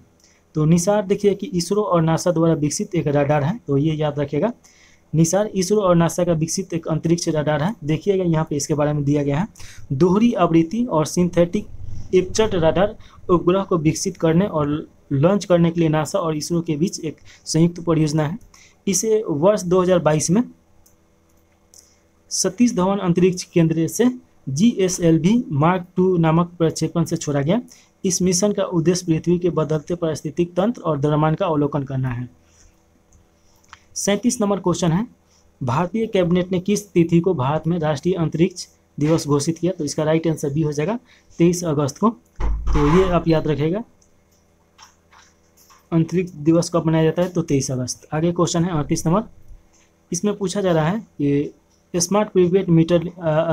तो निसार देखिए कि इसरो और नासा द्वारा विकसित एक रडार है। तो ये याद रखिएगा, निसार इसरो और नासा का विकसित एक अंतरिक्ष रडार है। देखिएगा यहाँ पे इसके बारे में दिया गया है। दोहरी आवृत्ति और सिंथेटिक एपर्चर रडार उपग्रह को विकसित करने और लॉन्च करने के लिए नासा और इसरो के बीच एक संयुक्त परियोजना है। इसे वर्ष 2022 में सतीश धवन अंतरिक्ष केंद्र से GSLV Mark II नामक प्रक्षेपण से छोड़ा गया। इस मिशन का उद्देश्य पृथ्वी के बदलते पारिस्थितिक तंत्र और द्रव्यमान का अवलोकन करना है। 37 नंबर क्वेश्चन है, भारतीय कैबिनेट ने किस तिथि को भारत में राष्ट्रीय अंतरिक्ष दिवस घोषित किया? तो इसका राइट आंसर बी हो जाएगा, 23 अगस्त को। तो ये आप याद रखिएगा, अंतरिक्ष दिवस कब मनाया जाता है? तो 23 अगस्त। आगे क्वेश्चन है 38 नंबर। इसमें पूछा जा रहा है कि स्मार्ट प्रीपेड मीटर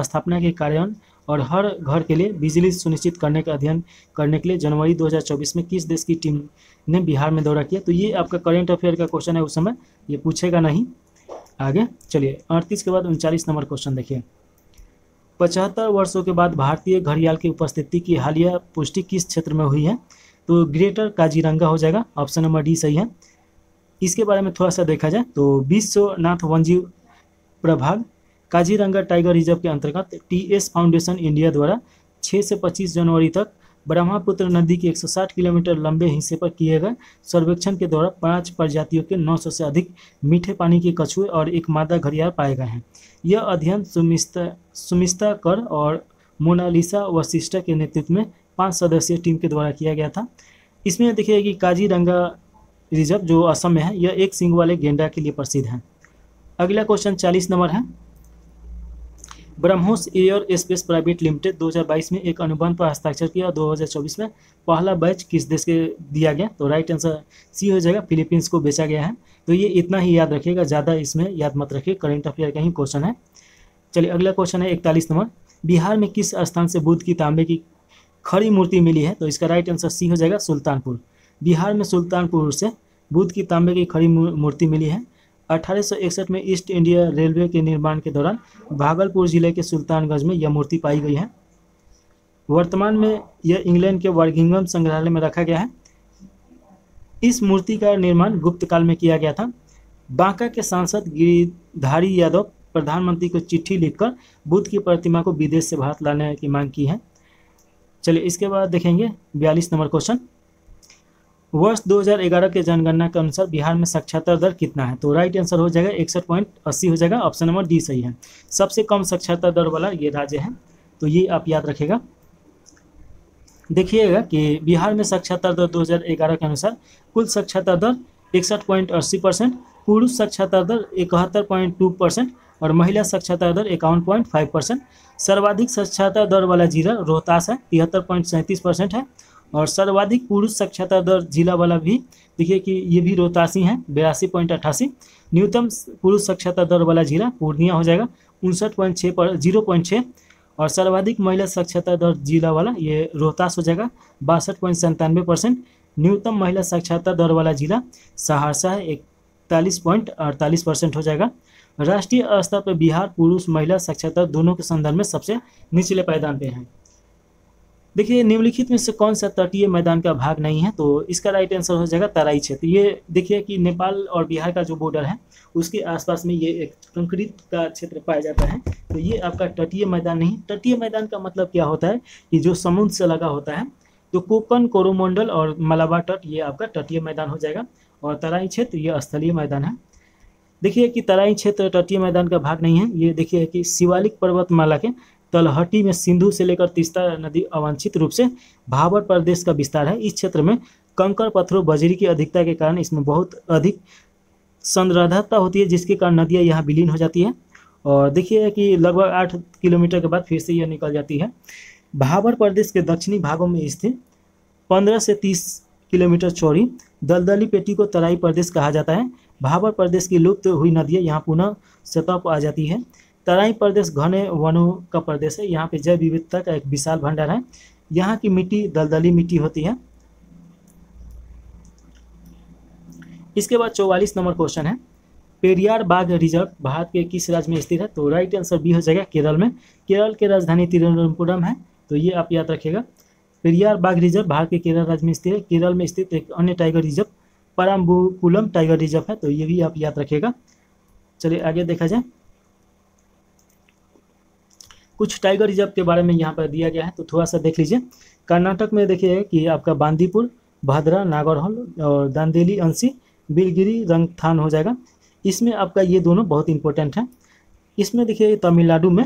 स्थापना के कार्यान्वयन और हर घर के लिए बिजली सुनिश्चित करने का अध्ययन करने के लिए जनवरी 2024 में किस देश की टीम ने बिहार में दौरा किया? तो ये आपका करेंट अफेयर का क्वेश्चन है, उस समय ये पूछेगा नहीं। आगे चलिए 38 के बाद 39 नंबर क्वेश्चन देखिए। 75 वर्षों के बाद भारतीय घड़ियाल की उपस्थिति की हालिया पुष्टि किस क्षेत्र में हुई है? तो ग्रेटर काजीरंगा हो जाएगा, ऑप्शन नंबर डी सही है। इसके बारे में थोड़ा सा देखा जाए तो विश्वनाथ वन्यजीव प्रभाग काजीरंगा टाइगर रिजर्व के अंतर्गत TS फाउंडेशन इंडिया द्वारा 6 से 25 जनवरी तक ब्रह्मपुत्र नदी के 160 किलोमीटर लंबे हिस्से पर किए गए सर्वेक्षण के दौरान 5 प्रजातियों के 900 से अधिक मीठे पानी के कछुए और एक मादा घड़ियाल पाए गए हैं। यह अध्ययन सुमिस्ता कर और मोनालिसा वशिष्ठ के नेतृत्व में 5 सदस्यीय टीम के द्वारा किया गया था। इसमें देखिए कि काजीरंगा रिजर्व जो असम में है, यह एक सींग वाले गेंडा के लिए प्रसिद्ध है। अगला क्वेश्चन 40 नंबर है। BrahMos air space private limited 2022 में एक अनुबंध पर हस्ताक्षर किया और 2024 में पहला बैच किस देश के दिया गया? तो राइट आंसर सी हो जाएगा, फिलीपींस को बेचा गया है। तो ये इतना ही याद रखिएगा, ज़्यादा इसमें याद मत रखिए, करंट अफेयर का ही क्वेश्चन है। चलिए अगला क्वेश्चन है 41 नंबर। बिहार में किस स्थान से बुद्ध की तांबे की खड़ी मूर्ति मिली है? तो इसका राइट आंसर सी हो जाएगा, सुल्तानपुर। बिहार में सुल्तानपुर से बुद्ध की तांबे की खड़ी मूर्ति मिली है। 1861 में ईस्ट इंडिया रेलवे के निर्माण के दौरान भागलपुर जिले के सुल्तानगंज में यह मूर्ति पाई गई है। वर्तमान में यह इंग्लैंड के बर्मिंघम संग्रहालय में रखा गया है। इस मूर्ति का निर्माण गुप्त काल में किया गया था। बांका के सांसद गिरिधारी यादव प्रधानमंत्री को चिट्ठी लिखकर बुद्ध की प्रतिमा को विदेश से भारत लाने की मांग की है। चलिए इसके बाद देखेंगे 42 नंबर क्वेश्चन। वर्ष 2011 के जनगणना के अनुसार बिहार में साक्षरता दर कितना है? तो राइट आंसर हो जाएगा 61.80 हो जाएगा, ऑप्शन नंबर डी सही है। सबसे कम साक्षरता दर वाला ये राज्य है, तो ये आप याद रखेगा। देखिएगा कि बिहार में साक्षरता दर 2011 के अनुसार कुल साक्षरता दर 61.80%, पुरुष साक्षरता दर 71.2% और महिला साक्षरता दर 51.5%। सर्वाधिक साक्षरता दर वाला जिला रोहतास है, 73.37% है। और सर्वाधिक पुरुष साक्षरता दर जिला वाला भी देखिए कि ये भी रोहतासी है, 82.88। न्यूनतम पुरुष साक्षरता दर वाला जिला पूर्णिया हो जाएगा, 59.6 और सर्वाधिक महिला साक्षरता दर जिला वाला ये रोहतास हो जाएगा, 62.97%। न्यूनतम महिला साक्षरता दर वाला जिला सहरसा है, 41.48% हो जाएगा। राष्ट्रीय स्तर पर बिहार पुरुष महिला साक्षरता दोनों के संदर्भ में सबसे निचले पायदान पे है। देखिए निम्नलिखित में से कौन सा तटीय मैदान का भाग नहीं है? तो इसका राइट आंसर हो जाएगा तराई क्षेत्र। ये देखिए कि नेपाल और बिहार का जो बॉर्डर है उसके आसपास में ये एक कंक्रीट का क्षेत्र पाया जाता है, तो ये आपका तटीय मैदान नहीं। तटीय मैदान का मतलब क्या होता है कि जो समुद्र से लगा होता है, तो कोकन, कोरोमंडल और मलाबार तट ये आपका तटीय मैदान हो जाएगा और तराई क्षेत्र ये स्थलीय मैदान है। देखिए कि तराई क्षेत्र तटीय मैदान का भाग नहीं है। ये देखिए कि शिवालिक पर्वतमाला के तलहटी में सिंधु से लेकर तीस्ता नदी अवांछित रूप से भाबर प्रदेश का विस्तार है। इस क्षेत्र में कंकड़, पत्थरों, बजरी की अधिकता के कारण इसमें बहुत अधिक संद्रढ़ता होती है, जिसके कारण नदियाँ यहाँ विलीन हो जाती है। और देखिए कि लगभग 8 किलोमीटर के बाद फिर से यह निकल जाती है। भाबर प्रदेश के दक्षिणी भागों में स्थित 15 से 30 किलोमीटर चौड़ी दलदली पेटी को तराई प्रदेश कहा जाता है। भाबर प्रदेश की लुप्त हुई नदियाँ यहाँ पुनः सतह पर आ जाती है। तराई प्रदेश घने वनों का प्रदेश है। यहाँ पे जैव विविधता का एक विशाल भंडार है। यहाँ की मिट्टी दलदली मिट्टी होती है। इसके बाद 44 नंबर क्वेश्चन है। पेरियार बाघ रिजर्व भारत के किस राज्य में स्थित है? तो राइट आंसर बी हो जाएगा, केरल में। केरल की राजधानी तिरुवनंतपुरम है, तो ये आप याद रखिएगा। पेरियार बाघ रिजर्व भारत के केरल राज्य में स्थित है। केरल में स्थित एक अन्य टाइगर रिजर्व पराम्बुकुलम टाइगर रिजर्व है, तो ये भी आप याद रखिएगा। चलिए आगे देखा जाए। कुछ टाइगर रिजर्व के बारे में यहाँ पर दिया गया है, तो थोड़ा सा देख लीजिए। कर्नाटक में देखिए कि आपका बांदीपुर, भद्रा, नागरहोल और दांदेली अंशी, बिलगिरी, रंगथान हो जाएगा। इसमें आपका ये दोनों बहुत इंपॉर्टेंट हैं। इसमें देखिए तमिलनाडु में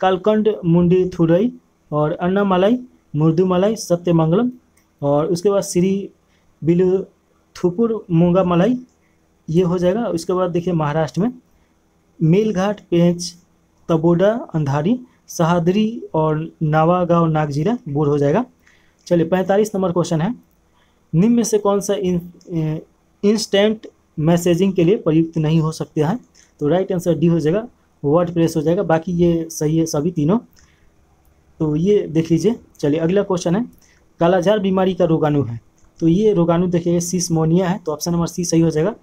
कालकंड, मुंडीथुरई और अन्नामलाई, मुर्दुमलाई, सत्यमंगलम और उसके बाद श्री बिलुथुपुर, मुंगामलाई ये हो जाएगा। उसके बाद देखिए महाराष्ट्र में मेलघाट, पेंच, तबोडा, अंधारी, सहादरी और नावागांव, नागजीरा बोर हो जाएगा। चलिए 45 नंबर क्वेश्चन है। निम्न में से कौन सा इंस्टेंट मैसेजिंग के लिए प्रयुक्त नहीं हो सकता है? तो राइट आंसर डी हो जाएगा, वर्डप्रेस हो जाएगा। बाकी ये सही है सभी तीनों, तो ये देख लीजिए। चलिए अगला क्वेश्चन है। कालाजार बीमारी का रोगाणु है, तो ये रोगाणु देखिए सिसमोनिया है, तो ऑप्शन नंबर सी सही हो जाएगा।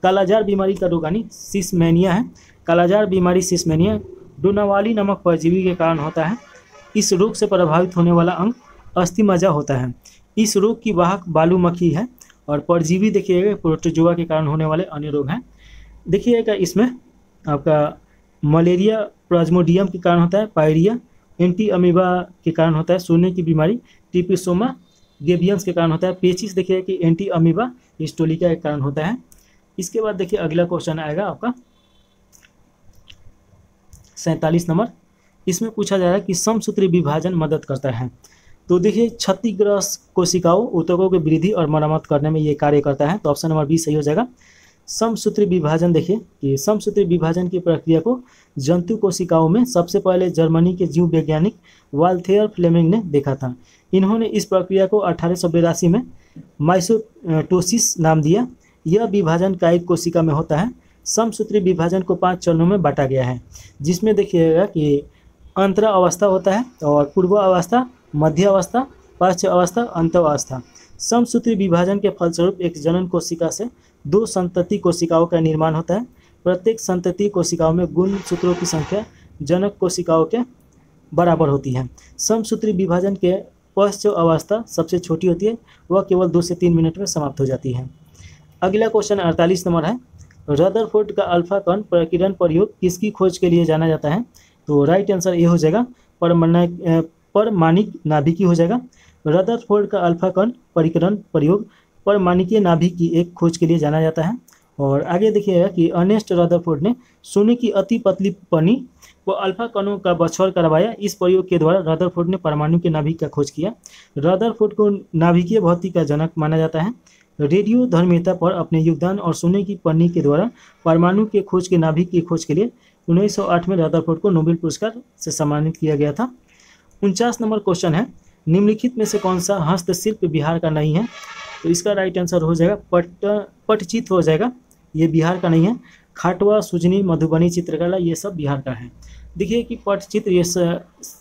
कालाजार बीमारी का रोगाणु सिसमेनिया है। कालाजार बीमारी सिसमेनिया डोनावाली नामक परजीवी के कारण होता है। इस रोग से प्रभावित होने वाला अंग अस्थिमज्जा होता है। इस रोग की वाहक बालू मक्खी है और परजीवी देखिएगा प्रोटोजोआ के कारण होने वाले अन्य रोग हैं। देखिएगा इसमें आपका मलेरिया प्लाज्मोडियम के कारण होता है, पायरिया एंटी अमीबा के कारण होता है, सोने की बीमारी टिपिसोमा गेबियंस के कारण होता है, पेचिस देखिए कि एंटी अमीबा हिस्टोलिका के कारण होता है। इसके बाद देखिए अगला क्वेश्चन आएगा आपका 47 नंबर। इसमें पूछा जा रहा है कि समसूत्री विभाजन मदद करता है। तो देखिए क्षतिग्रस्त कोशिकाओं ऊतकों की वृद्धि और मरम्मत करने में ये कार्य करता है, तो ऑप्शन नंबर बी सही हो जाएगा। समसूत्री विभाजन देखिए कि समसूत्री विभाजन की प्रक्रिया को जंतु कोशिकाओं में सबसे पहले जर्मनी के जीव वैज्ञानिक वाल्थेयर फ्लेमिंग ने देखा था। इन्होंने इस प्रक्रिया को 1882 में माइटोसिस नाम दिया। यह विभाजन कायिक कोशिका में होता है। समसूत्री विभाजन को 5 चरणों में बांटा गया है, जिसमें देखिएगा कि अंतरा अवस्था होता है और पूर्व अवस्था, मध्य अवस्था, पार्श्व अवस्था, अंत अवस्था। समसूत्री विभाजन के फलस्वरूप एक जनन कोशिका से 2 संतति कोशिकाओं का निर्माण होता है। प्रत्येक संतति कोशिकाओं में गुणसूत्रों की संख्या जनक कोशिकाओं के बराबर होती है। समसूत्री विभाजन के पश्च अवस्था सबसे छोटी होती है, वह केवल 2 से 3 मिनट में समाप्त हो जाती है। अगला क्वेश्चन 48 नंबर है, रदरफोर्ड का अल्फा कण प्रकीर्णन प्रयोग किसकी खोज के लिए जाना जाता है? तो राइट आंसर ये हो जाएगा परमाणिक नाभिकी हो जाएगा। रदरफोर्ड का अल्फा कण परिकीर्णन प्रयोग परमाणिकीय नाभिक की एक खोज के लिए जाना जाता है। और आगे देखिएगा कि अर्नेस्ट रदरफोर्ड ने सोने की अति पतली पनी व अल्फा कणों का बछौर करवाया। इस प्रयोग के द्वारा रदरफोर्ड ने परमाणु के नाभिक का खोज किया। रदरफोर्ड को नाभिकीय भौतिकी का जनक माना जाता है। रेडियो धर्मिता पर अपने योगदान और सोने की पन्नी के द्वारा परमाणु के खोज के नाभिक की खोज के लिए 1908 में रदरफोर्ड को नोबेल पुरस्कार से सम्मानित किया गया था। 49 नंबर क्वेश्चन है, निम्नलिखित में से कौन सा हस्तशिल्प बिहार का नहीं है? तो इसका राइट आंसर हो जाएगा पटचित्र हो जाएगा, ये बिहार का नहीं है। खाटवा, सुजनी, मधुबनी चित्रकला ये सब बिहार का है। देखिए कि पटचित्र ये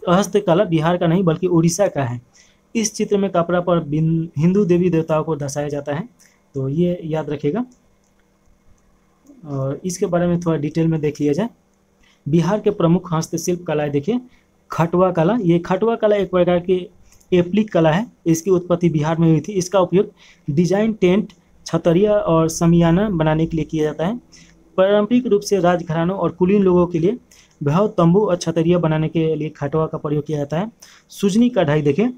हस्तकला बिहार का नहीं बल्कि उड़ीसा का है। इस चित्र में कपड़ा पर हिंदू देवी देवताओं को दर्शाया जाता है, तो ये याद रखिएगा। और इसके बारे में थोड़ा डिटेल में देख लिया जाए। बिहार के प्रमुख हस्तशिल्प कलाएं देखिए, खटवा कला। ये खटवा कला एक प्रकार की एप्लिक कला है। इसकी उत्पत्ति बिहार में हुई थी। इसका उपयोग डिजाइन, टेंट, छतरिया और समियाना बनाने के लिए किया जाता है। पारंपरिक रूप से राजघरानों और कुलीन लोगों के लिए भैव, तंबू और छतरिया बनाने के लिए खटवा का प्रयोग किया जाता है। सुजनी कढ़ाई देखें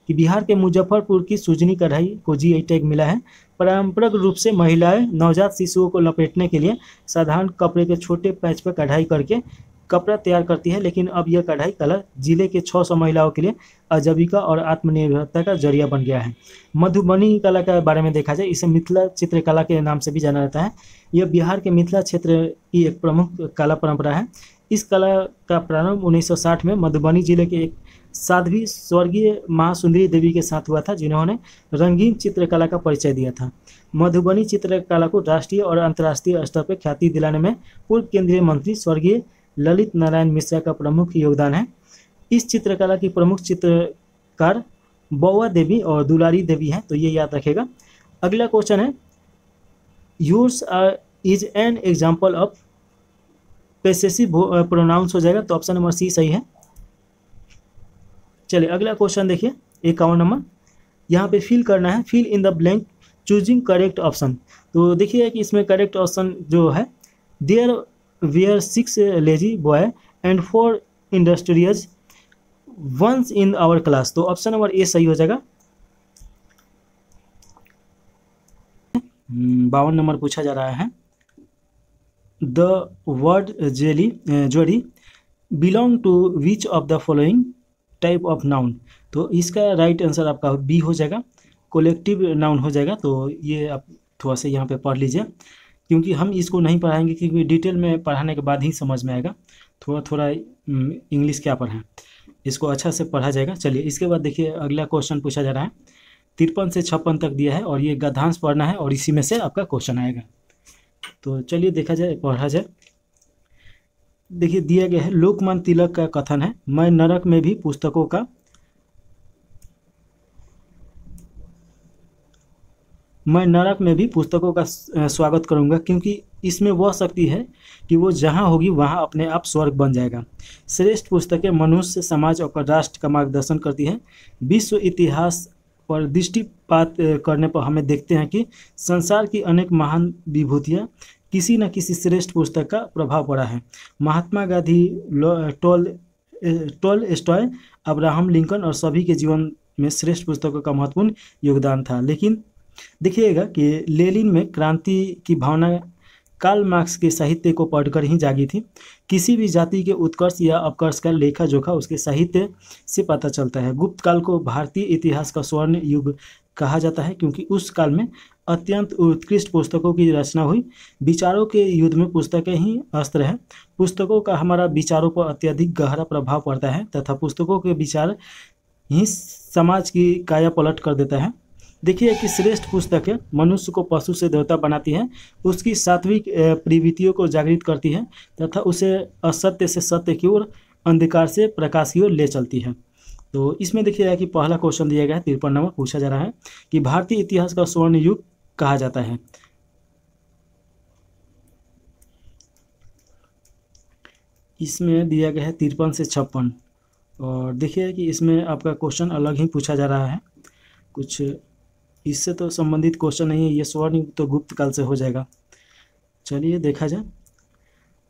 कि बिहार के मुजफ्फरपुर की सुजनी कढ़ाई को जीआई टैग मिला है। पारंपरिक रूप से महिलाएं नवजात शिशुओं को लपेटने के लिए साधारण कपड़े के छोटे पैच पर कढ़ाई करके कपड़ा तैयार करती है, लेकिन अब यह कढ़ाई कला जिले के 600 महिलाओं के लिए आजीविका और आत्मनिर्भरता का जरिया बन गया है। मधुबनी कला के बारे में देखा जाए, इसे मिथिला चित्रकला के नाम से भी जाना जाता है। यह बिहार के मिथिला क्षेत्र की एक प्रमुख कला परंपरा है। इस कला का प्रारंभ 1960 में मधुबनी जिले के एक साध्वी स्वर्गीय महासुंदरी देवी के साथ हुआ था, जिन्होंने रंगीन चित्रकला का परिचय दिया था। मधुबनी चित्रकला को राष्ट्रीय और अंतर्राष्ट्रीय स्तर पर ख्याति दिलाने में पूर्व केंद्रीय मंत्री स्वर्गीय ललित नारायण मिश्रा का प्रमुख योगदान है। इस चित्रकला की प्रमुख चित्रकार बौआ देवी और दुलारी देवी हैं, तो ये याद रखेगा। अगला क्वेश्चन है, yours is an example of possessive pronouns हो जाएगा, तो ऑप्शन नंबर सी सही है। चलिए अगला क्वेश्चन देखिए 51 नंबर, यहाँ पे फिल करना है, fill in the blank choosing correct option. तो देखिए कि इसमें करेक्ट ऑप्शन जो है, there were 6 lazy boy and 4 industrious once in our class, तो ऑप्शन नंबर ए सही हो जाएगा। 52 नंबर पूछा जा रहा है, the word jewellery belong to which of the following type of noun, तो इसका राइट आंसर आपका बी हो जाएगा, कोलेक्टिव नाउन हो जाएगा। तो ये आप थोड़ा सा यहाँ पे पढ़ लीजिए, क्योंकि हम इसको नहीं पढ़ाएंगे, क्योंकि डिटेल में पढ़ाने के बाद ही समझ में आएगा। थोड़ा थोड़ा इंग्लिश क्या पढ़ें, इसको अच्छा से पढ़ा जाएगा। चलिए इसके बाद देखिए अगला क्वेश्चन पूछा जा रहा है, 53 से 56 तक दिया है और ये गद्यांश पढ़ना है और इसी में से आपका क्वेश्चन आएगा। तो चलिए देखा जाए, पढ़ा जाए। देखिए दिया गया है, लोकमान्य तिलक का कथन है, मैं नरक में भी पुस्तकों का स्वागत करूंगा, क्योंकि इसमें वह शक्ति है कि वो जहाँ होगी वहाँ अपने आप स्वर्ग बन जाएगा। श्रेष्ठ पुस्तकें मनुष्य, समाज और राष्ट्र का मार्गदर्शन करती हैं। विश्व इतिहास पर दृष्टिपात करने पर हमें देखते हैं कि संसार की अनेक महान विभूतियाँ किसी न किसी श्रेष्ठ पुस्तक का प्रभाव पड़ा है। Mahatma Gandhi, Tolstoy, Abraham Lincoln और सभी के जीवन में श्रेष्ठ पुस्तकों का महत्वपूर्ण योगदान था। लेकिन देखिएगा कि लेनिन में क्रांति की भावना कार्ल मार्क्स के साहित्य को पढ़कर ही जागी थी। किसी भी जाति के उत्कर्ष या अपकर्ष का लेखा जोखा उसके साहित्य से पता चलता है। गुप्त काल को भारतीय इतिहास का स्वर्ण युग कहा जाता है, क्योंकि उस काल में अत्यंत उत्कृष्ट पुस्तकों की रचना हुई। विचारों के युद्ध में पुस्तकें ही अस्त्र है। पुस्तकों का हमारा विचारों पर अत्यधिक गहरा प्रभाव पड़ता है तथा पुस्तकों के विचार ही समाज की काया पलट कर देता है। देखिए कि श्रेष्ठ पुस्तकें मनुष्य को पशु से देवता बनाती हैं, उसकी सात्विक प्रवृत्तियों को जागृत करती है तथा उसे असत्य से सत्य की ओर, अंधकार से प्रकाश की ओर ले चलती है। तो इसमें देखिएगा कि पहला क्वेश्चन दिया गया है 53 नंबर, पूछा जा रहा है कि भारतीय इतिहास का स्वर्ण युग कहा जाता है। इसमें दिया गया है 53 से 56 और देखिए कि इसमें आपका क्वेश्चन अलग ही पूछा जा रहा है, कुछ इससे तो संबंधित क्वेश्चन नहीं है। ये स्वर्ण युग तो गुप्त काल से हो जाएगा। चलिए देखा जाए,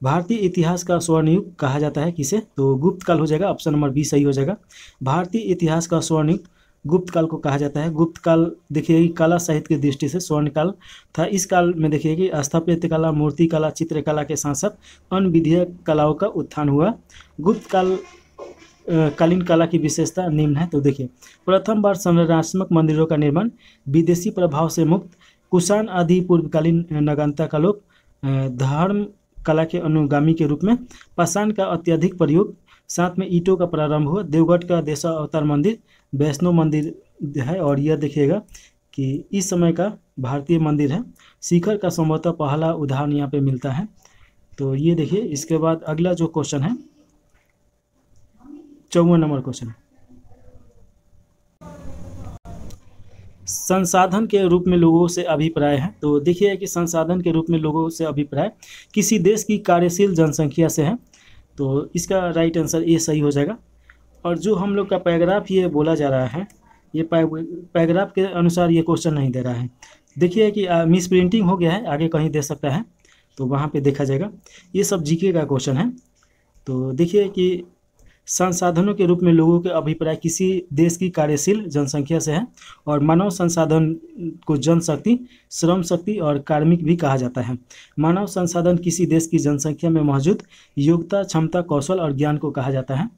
भारतीय इतिहास का स्वर्ण युग कहा जाता है किसे, तो गुप्त काल हो जाएगा। ऑप्शन नंबर बी सही हो जाएगा। भारतीय इतिहास का स्वर्ण युग गुप्त काल को कहा जाता है। गुप्त काल देखिए कला साहित्य की दृष्टि से स्वर्ण काल था। इस काल में देखिए कि स्थापत्य कला, मूर्ति कला, चित्रकला के साथ साथ अन्य विधीय कलाओं का उत्थान हुआ। गुप्त काल कालीन कला की विशेषता निम्न है। तो देखिए, प्रथम बार संरचनात्मक मंदिरों का निर्माण, विदेशी प्रभाव से मुक्त, कुषाण आदि पूर्वकालीन नगरता का लोक, धर्म कला के अनुगामी के रूप में पाषाण का अत्यधिक प्रयोग, साथ में ईंटों का प्रारंभ हुआ, देवगढ़ का देशावतार मंदिर, वैष्णो मंदिर है। और यह देखिएगा कि इस समय का भारतीय मंदिर है। शिखर का संभवतः पहला उदाहरण यहाँ पे मिलता है। तो ये देखिए, इसके बाद अगला जो क्वेश्चन है 54 नंबर क्वेश्चन, संसाधन के रूप में लोगों से अभिप्राय है। तो देखिए कि संसाधन के रूप में लोगों से अभिप्राय किसी देश की कार्यशील जनसंख्या से है। तो इसका राइट आंसर ये सही हो जाएगा। और जो हम लोग का पैराग्राफ ये बोला जा रहा है, ये पैराग्राफ के अनुसार ये क्वेश्चन नहीं दे रहा है। देखिए कि मिस प्रिंटिंग हो गया है, आगे कहीं दे सकता है, तो वहाँ पे देखा जाएगा। ये सब जीके का क्वेश्चन है। तो देखिए कि संसाधनों के रूप में लोगों के अभिप्राय किसी देश की कार्यशील जनसंख्या से है। और मानव संसाधन को जनशक्ति, श्रम शक्ति और कार्मिक भी कहा जाता है। मानव संसाधन किसी देश की जनसंख्या में मौजूद योग्यता, क्षमता, कौशल और ज्ञान को कहा जाता है।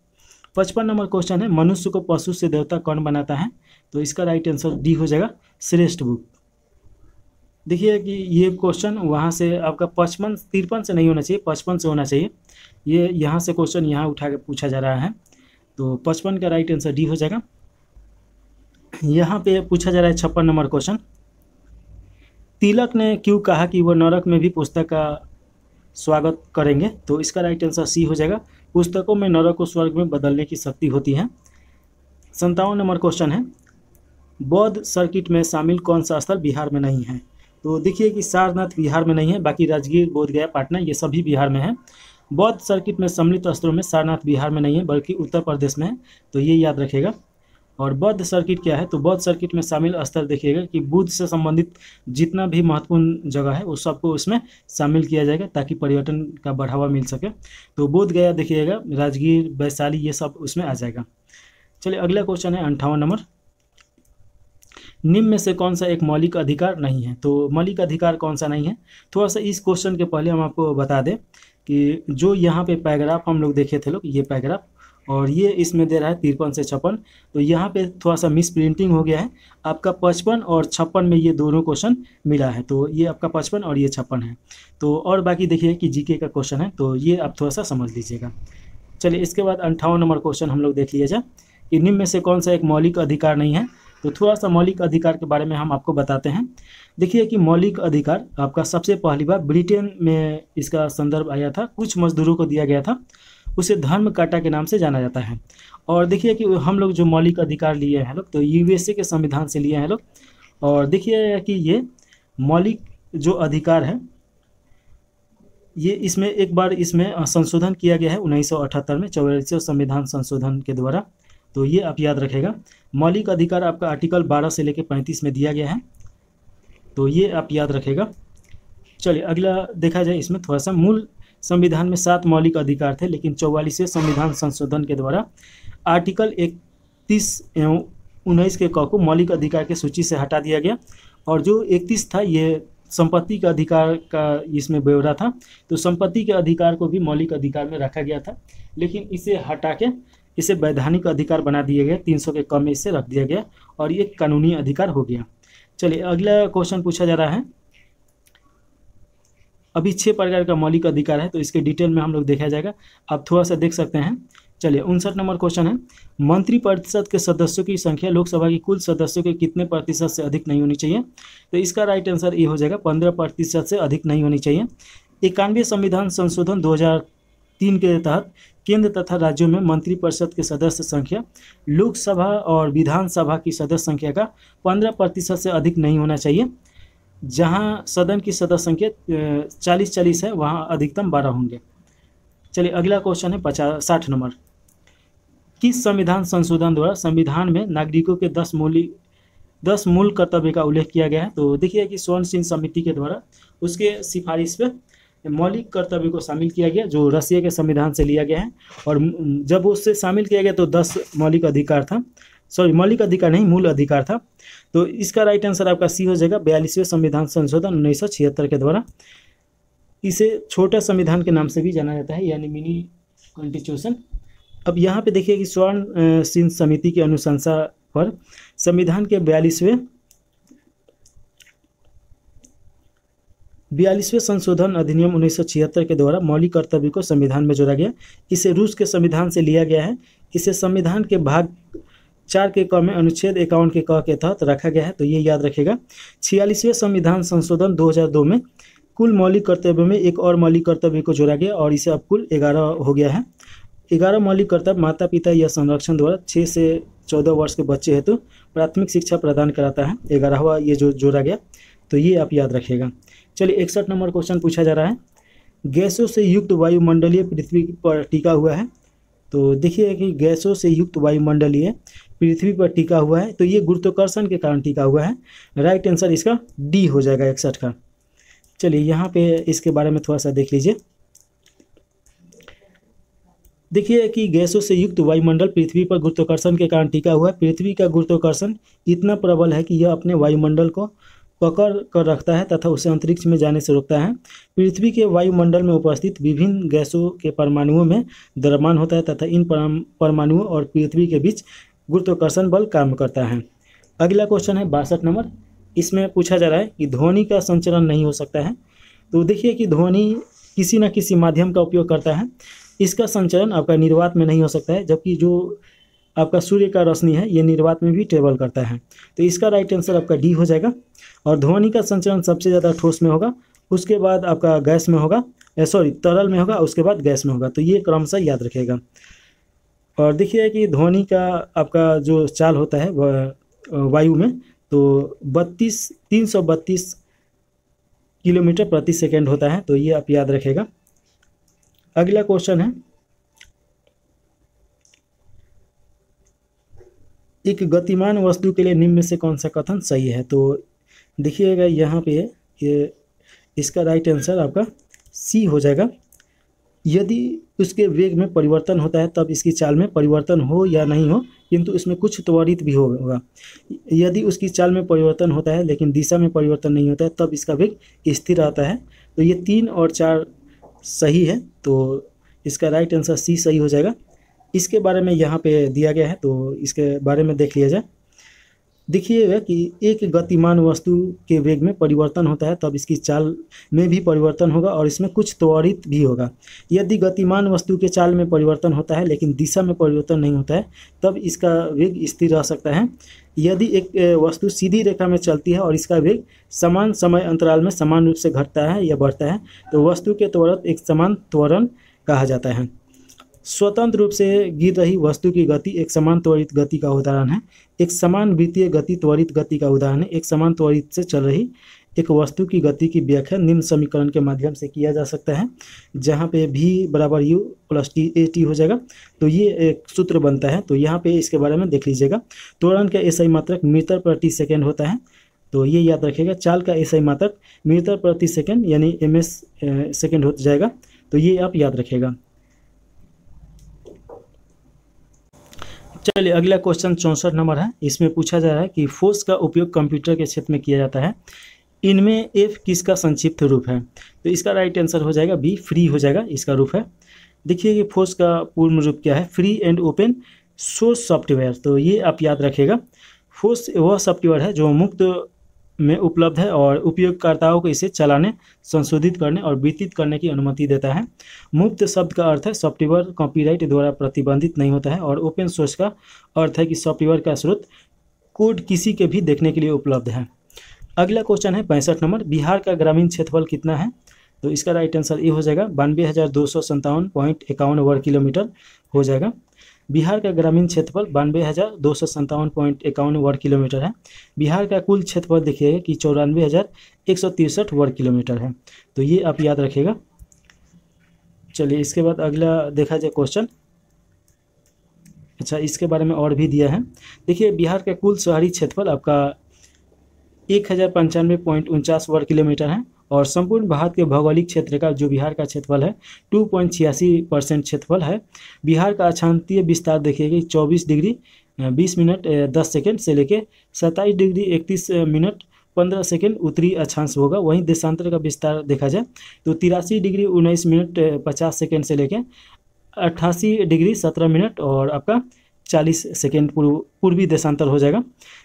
55 नंबर क्वेश्चन है, मनुष्य को पशु से देवता कौन बनाता है। तो इसका राइट आंसर डी हो जाएगा, श्रेष्ठ बुक। देखिए कि ये क्वेश्चन वहाँ से आपका 53 से नहीं होना चाहिए, 55 से होना चाहिए। ये यहाँ से क्वेश्चन यहाँ उठा के पूछा जा रहा है। तो 55 का राइट आंसर डी हो जाएगा। यहाँ पे पूछा जा रहा है 56 नंबर क्वेश्चन, तिलक ने क्यों कहा कि वह नरक में भी पुस्तक का स्वागत करेंगे। तो इसका राइट आंसर सी हो जाएगा। पुस्तकों में नरक को स्वर्ग में बदलने की शक्ति होती है। 57 नंबर क्वेश्चन है, बौद्ध सर्किट में शामिल कौन सा स्थल बिहार में नहीं है। तो देखिए कि सारनाथ बिहार में नहीं है, बाकी राजगीर, बोधगया, पाटना ये सभी बिहार में है। बौद्ध सर्किट में सम्मिलित स्थलों में सारनाथ बिहार में नहीं है, बल्कि उत्तर प्रदेश में है। तो ये याद रखेगा। और बौद्ध सर्किट क्या है, तो बौद्ध सर्किट में शामिल स्थल देखिएगा कि बुद्ध से संबंधित जितना भी महत्वपूर्ण जगह है उस सबको उसमें शामिल किया जाएगा ताकि पर्यटन का बढ़ावा मिल सके। तो बोध गया देखिएगा, राजगीर, वैशाली ये सब उसमें आ जाएगा। चलिए अगला क्वेश्चन है 58 नंबर, निम्न में से कौन सा एक मौलिक अधिकार नहीं है। तो मौलिक अधिकार कौन सा नहीं है, थोड़ा सा इस क्वेश्चन के पहले हम आपको बता दें कि जो यहाँ पे पैराग्राफ हम लोग देखे थे लोग, ये पैराग्राफ और ये इसमें दे रहा है 53 से 56। तो यहाँ पे थोड़ा सा मिस प्रिंटिंग हो गया है। आपका 55 और 56 में ये दोनों क्वेश्चन मिला है। तो ये आपका 55 और ये 56 है। तो और बाकी देखिए कि जीके का क्वेश्चन है, तो ये आप थोड़ा सा समझ लीजिएगा। चलिए इसके बाद 58 नंबर क्वेश्चन हम लोग देख लिया जाए कि निम्न में से कौन सा एक मौलिक अधिकार नहीं है। तो थोड़ा सा मौलिक अधिकार के बारे में हम आपको बताते हैं। देखिए कि मौलिक अधिकार आपका सबसे पहली बार ब्रिटेन में इसका संदर्भ आया था, कुछ मजदूरों को दिया गया था, उसे धर्म काटा के नाम से जाना जाता है। और देखिए कि हम लोग जो मौलिक अधिकार लिए हैं लोग, तो यूएसए के संविधान से लिए हैं लोग। और देखिए कि ये मौलिक जो अधिकार है ये इसमें एक बार इसमें संशोधन किया गया है 1978 में 44वें संविधान संशोधन के द्वारा। तो ये आप याद रखेगा। मौलिक अधिकार आपका आर्टिकल 12 से लेकर 35 में दिया गया है, तो ये आप याद रखेगा। चलिए अगला देखा जाए, इसमें थोड़ा सा मूल संविधान में 7 मौलिक अधिकार थे, लेकिन 44वें संविधान संशोधन के द्वारा आर्टिकल 31 एवं 19 के क को मौलिक अधिकार की सूची से हटा दिया गया। और जो 31 था ये संपत्ति का अधिकार का इसमें ब्यौरा था, तो संपत्ति के अधिकार को भी मौलिक अधिकार में रखा गया था, लेकिन इसे हटा के इसे वैधानिक अधिकार बना दिया गया, 300 के कम में इसे रख दिया गया और ये कानूनी अधिकार हो गया। चलिए अगला क्वेश्चन पूछा जा रहा है। अभी 6 प्रकार का मौलिक अधिकार है, तो इसके डिटेल में हम लोग देखा जाएगा, आप थोड़ा सा देख सकते हैं। चलिए 59 नंबर क्वेश्चन है, मंत्रिपरिषद के सदस्यों की संख्या लोकसभा की कुल सदस्यों के कितने प्रतिशत से अधिक नहीं होनी चाहिए? तो इसका राइट आंसर ये हो जाएगा 15% से अधिक नहीं होनी चाहिए। 91वें संविधान संशोधन 2003 के तहत केंद्र तथा राज्यों में मंत्रिपरिषद के सदस्य संख्या लोकसभा और विधानसभा की सदस्य संख्या का 15% से अधिक नहीं होना चाहिए। जहां सदन की सदस्य संख्या 40-40 है, वहां अधिकतम 12 होंगे। चलिए अगला क्वेश्चन है 60 नंबर, किस संविधान संशोधन द्वारा संविधान में नागरिकों के 10 मूल कर्तव्य का उल्लेख किया गया है? तो देखिए कि स्वर्ण सिंह समिति के द्वारा उसके सिफारिश पे मौलिक कर्तव्य को शामिल किया गया, जो रसिया के संविधान से लिया गया है। और जब उससे शामिल किया गया तो 10 मौलिक अधिकार था, सॉरी मौलिक अधिकार नहीं, मूल अधिकार था। तो इसका राइट आंसर आपका सी हो जाएगा 42वें संविधान संशोधन 1976 के द्वारा। इसे छोटा संविधान के नाम से भी जाना जाता है, यानी मिनी कॉन्स्टिट्यूशन। अब यहाँ पे देखिए कि स्वर्ण सिंह समिति की अनुशंसा पर संविधान के 42वें संशोधन अधिनियम 1976 के द्वारा मौलिक कर्तव्य को संविधान में जोड़ा गया। इसे रूस के संविधान से लिया गया है। इसे संविधान के भाग 4 के क में अनुच्छेद 51 के क के तहत रखा गया है, तो ये याद रखेगा। 46वें संविधान संशोधन 2002 में कुल मौलिक कर्तव्यों में एक और मौलिक कर्तव्य को जोड़ा गया और इसे अब कुल 11 हो गया है। 11 मौलिक कर्तव्य माता पिता या संरक्षण द्वारा 6 से 14 वर्ष के बच्चे हेतु प्राथमिक शिक्षा प्रदान कराता है। 11वां ये जो जोड़ा गया, तो ये आप याद रखिएगा। चलिए 61 नंबर क्वेश्चन पूछा जा रहा है, गैसों से युक्त वायुमंडलीय पृथ्वी पर टिका हुआ है। तो देखिए कि गैसों से युक्त वायुमंडलीय पृथ्वी पर टिका हुआ है, तो ये गुरुत्वाकर्षण के कारण टिका हुआ है। राइट आंसर इसका डी हो जाएगा 61 का। चलिए यहाँ पे इसके बारे में थोड़ा सा देख लीजिए। देखिए कि गैसों से युक्त वायुमंडल पृथ्वी पर गुरुत्वाकर्षण के कारण टिका हुआ है। पृथ्वी का गुरुत्वाकर्षण इतना प्रबल है कि यह अपने वायुमंडल को पकड़ कर रखता है तथा उसे अंतरिक्ष में जाने से रोकता है। पृथ्वी के वायुमंडल में उपस्थित विभिन्न गैसों के परमाणुओं में द्रव्यमान होता है तथा इन परमाणुओं और पृथ्वी के बीच गुरुत्वाकर्षण बल काम करता है। अगला क्वेश्चन है 62 नंबर, इसमें पूछा जा रहा है कि ध्वनि का संचरण नहीं हो सकता है। तो देखिए कि ध्वनि किसी न किसी माध्यम का उपयोग करता है, इसका संचरण आपका निर्वात में नहीं हो सकता है, जबकि जो आपका सूर्य का रोशनी है ये निर्वात में भी ट्रेवल करता है। तो इसका राइट आंसर आपका डी हो जाएगा। और ध्वनि का संचरण सबसे ज़्यादा ठोस में होगा, उसके बाद आपका गैस में होगा, तरल में होगा, उसके बाद गैस में होगा। तो ये क्रमशः याद रखेगा। और देखिए कि ध्वनि का आपका जो चाल होता है वायु में, तो 332 किलोमीटर प्रति सेकेंड होता है, तो ये आप याद रखेगा। अगला क्वेश्चन है, एक गतिमान वस्तु के लिए निम्न में से कौन सा कथन सही है? तो देखिएगा यहाँ पे ये इसका राइट आंसर आपका सी हो जाएगा। यदि उसके वेग में परिवर्तन होता है तब इसकी चाल में परिवर्तन हो या नहीं हो, किंतु इसमें कुछ त्वरित भी होगा। यदि उसकी चाल में परिवर्तन होता है लेकिन दिशा में परिवर्तन नहीं होता है तब इसका वेग स्थिर रहता है। तो ये 3 और 4 सही है, तो इसका राइट आंसर सी सही हो जाएगा। इसके बारे में यहाँ पे दिया गया है, तो इसके बारे में देख लिया जाए। देखिएगा कि एक गतिमान वस्तु के वेग में परिवर्तन होता है तब इसकी चाल में भी परिवर्तन होगा और इसमें कुछ त्वरित भी होगा। यदि गतिमान वस्तु के चाल में परिवर्तन होता है लेकिन दिशा में परिवर्तन नहीं होता है तब इसका वेग स्थिर रह सकता है। यदि एक वस्तु सीधी रेखा में चलती है और इसका वेग समान समय अंतराल में समान रूप से घटता है या बढ़ता है तो वस्तु के त्वरण एक समान त्वरण कहा जाता है। स्वतंत्र रूप से गिर रही वस्तु की गति एक समान त्वरित गति का उदाहरण है। एक समान वृत्तीय गति त्वरित गति का उदाहरण है। एक समान त्वरित से चल रही एक वस्तु की गति की व्याख्या निम्न समीकरण के माध्यम से किया जा सकता है, जहाँ पे v = u + t हो जाएगा। तो ये एक सूत्र बनता है, तो यहाँ पे इसके बारे में देख लीजिएगा। त्वरण का एसआई मात्रक मीटर प्रति सेकेंड होता है, तो ये याद रखिएगा। चाल का एसआई मात्रक मीटर प्रति सेकेंड यानी ms सेकेंड हो जाएगा, तो ये आप याद रखिएगा। चलिए अगला क्वेश्चन 64 नंबर है। इसमें पूछा जा रहा है कि फोर्स का उपयोग कंप्यूटर के क्षेत्र में किया जाता है, इनमें एफ किसका संक्षिप्त रूप है? तो इसका राइट आंसर हो जाएगा बी, फ्री हो जाएगा, इसका रूप है। देखिए कि फोर्स का पूर्ण रूप क्या है? Free and open source software. तो ये आप याद रखिएगा। फोर्स वह सॉफ्टवेयर है जो मुक्त में उपलब्ध है और उपयोगकर्ताओं को इसे चलाने, संशोधित करने और वितरित करने की अनुमति देता है। मुफ्त शब्द का अर्थ है सॉफ्टवेयर कॉपीराइट द्वारा प्रतिबंधित नहीं होता है और ओपन सोर्स का अर्थ है कि सॉफ्टवेयर का स्रोत कोड किसी के भी देखने के लिए उपलब्ध है। अगला क्वेश्चन है 65 नंबर, बिहार का ग्रामीण क्षेत्रफल कितना है? तो इसका राइट आंसर ये हो जाएगा 92,257.51 वर्ग किलोमीटर हो जाएगा। बिहार का ग्रामीण क्षेत्रफल 92,257.51 वर्ग किलोमीटर है। बिहार का कुल क्षेत्रफल देखिएगा कि 94,163 वर्ग किलोमीटर है। तो ये आप याद रखिएगा। चलिए इसके बाद अगला देखा जाए क्वेश्चन। अच्छा, इसके बारे में और भी दिया है। देखिए बिहार का कुल शहरी क्षेत्रफल आपका 1095.49 वर्ग किलोमीटर है और संपूर्ण भारत के भौगोलिक क्षेत्र का जो बिहार का क्षेत्रफल है 2.86% क्षेत्रफल है। बिहार का अक्षांशीय विस्तार देखिएगा 24 डिग्री 20 मिनट 10 सेकेंड से लेके 27 डिग्री 31 मिनट 15 सेकेंड उत्तरी अक्षांश होगा। वहीं देशांतर का विस्तार देखा जाए तो 83 डिग्री 19 मिनट 50 सेकेंड से लेके 88 डिग्री 17 मिनट और आपका 40 सेकेंड पूर्वी देशांतर हो जाएगा।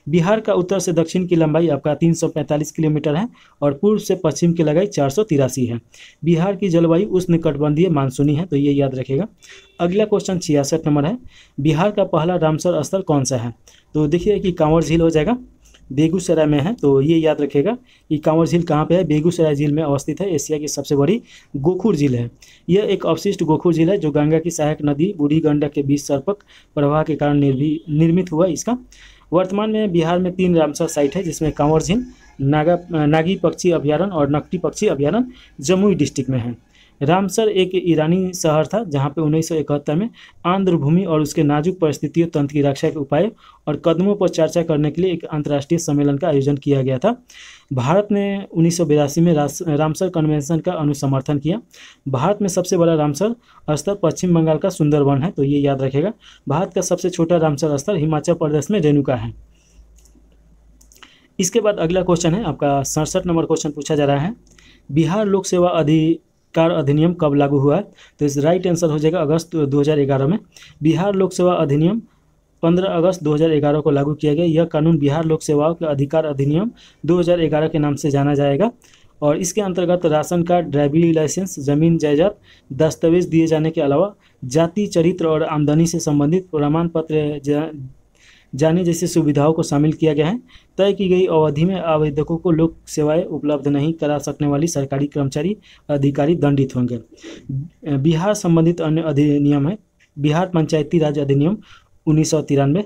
बिहार का उत्तर से दक्षिण की लंबाई आपका 345 किलोमीटर है और पूर्व से पश्चिम की लंबाई 483 है। बिहार की जलवायु उष्णकटिबंधीय मानसूनी है, तो ये याद रखेगा। अगला क्वेश्चन 66 नंबर है, बिहार का पहला रामसर स्थल कौन सा है? तो देखिए कि कांवर झील हो जाएगा, बेगूसराय में है। तो ये याद रखेगा कि कांवर झील कहाँ पे है? बेगूसराय झील में अवस्थित है। एशिया की सबसे बड़ी गोखुर झील है। यह एक अवशिष्ट गोखुर झील है जो गंगा की सहायक नदी बूढ़ी गंडक के बीच सर्पक प्रवाह के कारण निर्मित हुआ। इसका वर्तमान में बिहार में 3 रामसर साइट है जिसमें कांवर झील, नागी पक्षी अभ्यारण्य और नकटी पक्षी अभ्यारण्य जमुई डिस्ट्रिक्ट में है। रामसर एक ईरानी शहर था जहां पे 1971 में आंध्र भूमि और उसके नाजुक परिस्थितियों तंत्र की रक्षा के उपाय और कदमों पर चर्चा करने के लिए एक अंतर्राष्ट्रीय सम्मेलन का आयोजन किया गया था। भारत ने 1982 में रामसर कन्वेंशन का अनुसमर्थन किया। भारत में सबसे बड़ा रामसर स्थल पश्चिम बंगाल का सुंदरवन है, तो ये याद रखेगा। भारत का सबसे छोटा रामसर स्थल हिमाचल प्रदेश में रेणुका है। इसके बाद अगला क्वेश्चन है आपका 67 नंबर क्वेश्चन पूछा जा रहा है, बिहार लोक सेवा अधिकार अधिनियम कब लागू हुआ है? तो इस राइट आंसर हो जाएगा अगस्त 2011 में। बिहार लोक सेवा अधिनियम 15 अगस्त 2011 को लागू किया गया। यह कानून बिहार लोक सेवाओं के अधिकार अधिनियम 2011 के नाम से जाना जाएगा और इसके अंतर्गत राशन कार्ड, ड्राइविंग लाइसेंस, जमीन जायदाद दस्तावेज दिए जाने के अलावा जाति, चरित्र और आमदनी से संबंधित प्रमाण पत्र जाने जैसी सुविधाओं को शामिल किया गया है। तय की गई अवधि में आवेदकों को लोक सेवाएं उपलब्ध नहीं करा सकने वाली सरकारी कर्मचारी अधिकारी दंडित होंगे। बिहार संबंधित अन्य अधिनियम है बिहार पंचायती राज अधिनियम 1993।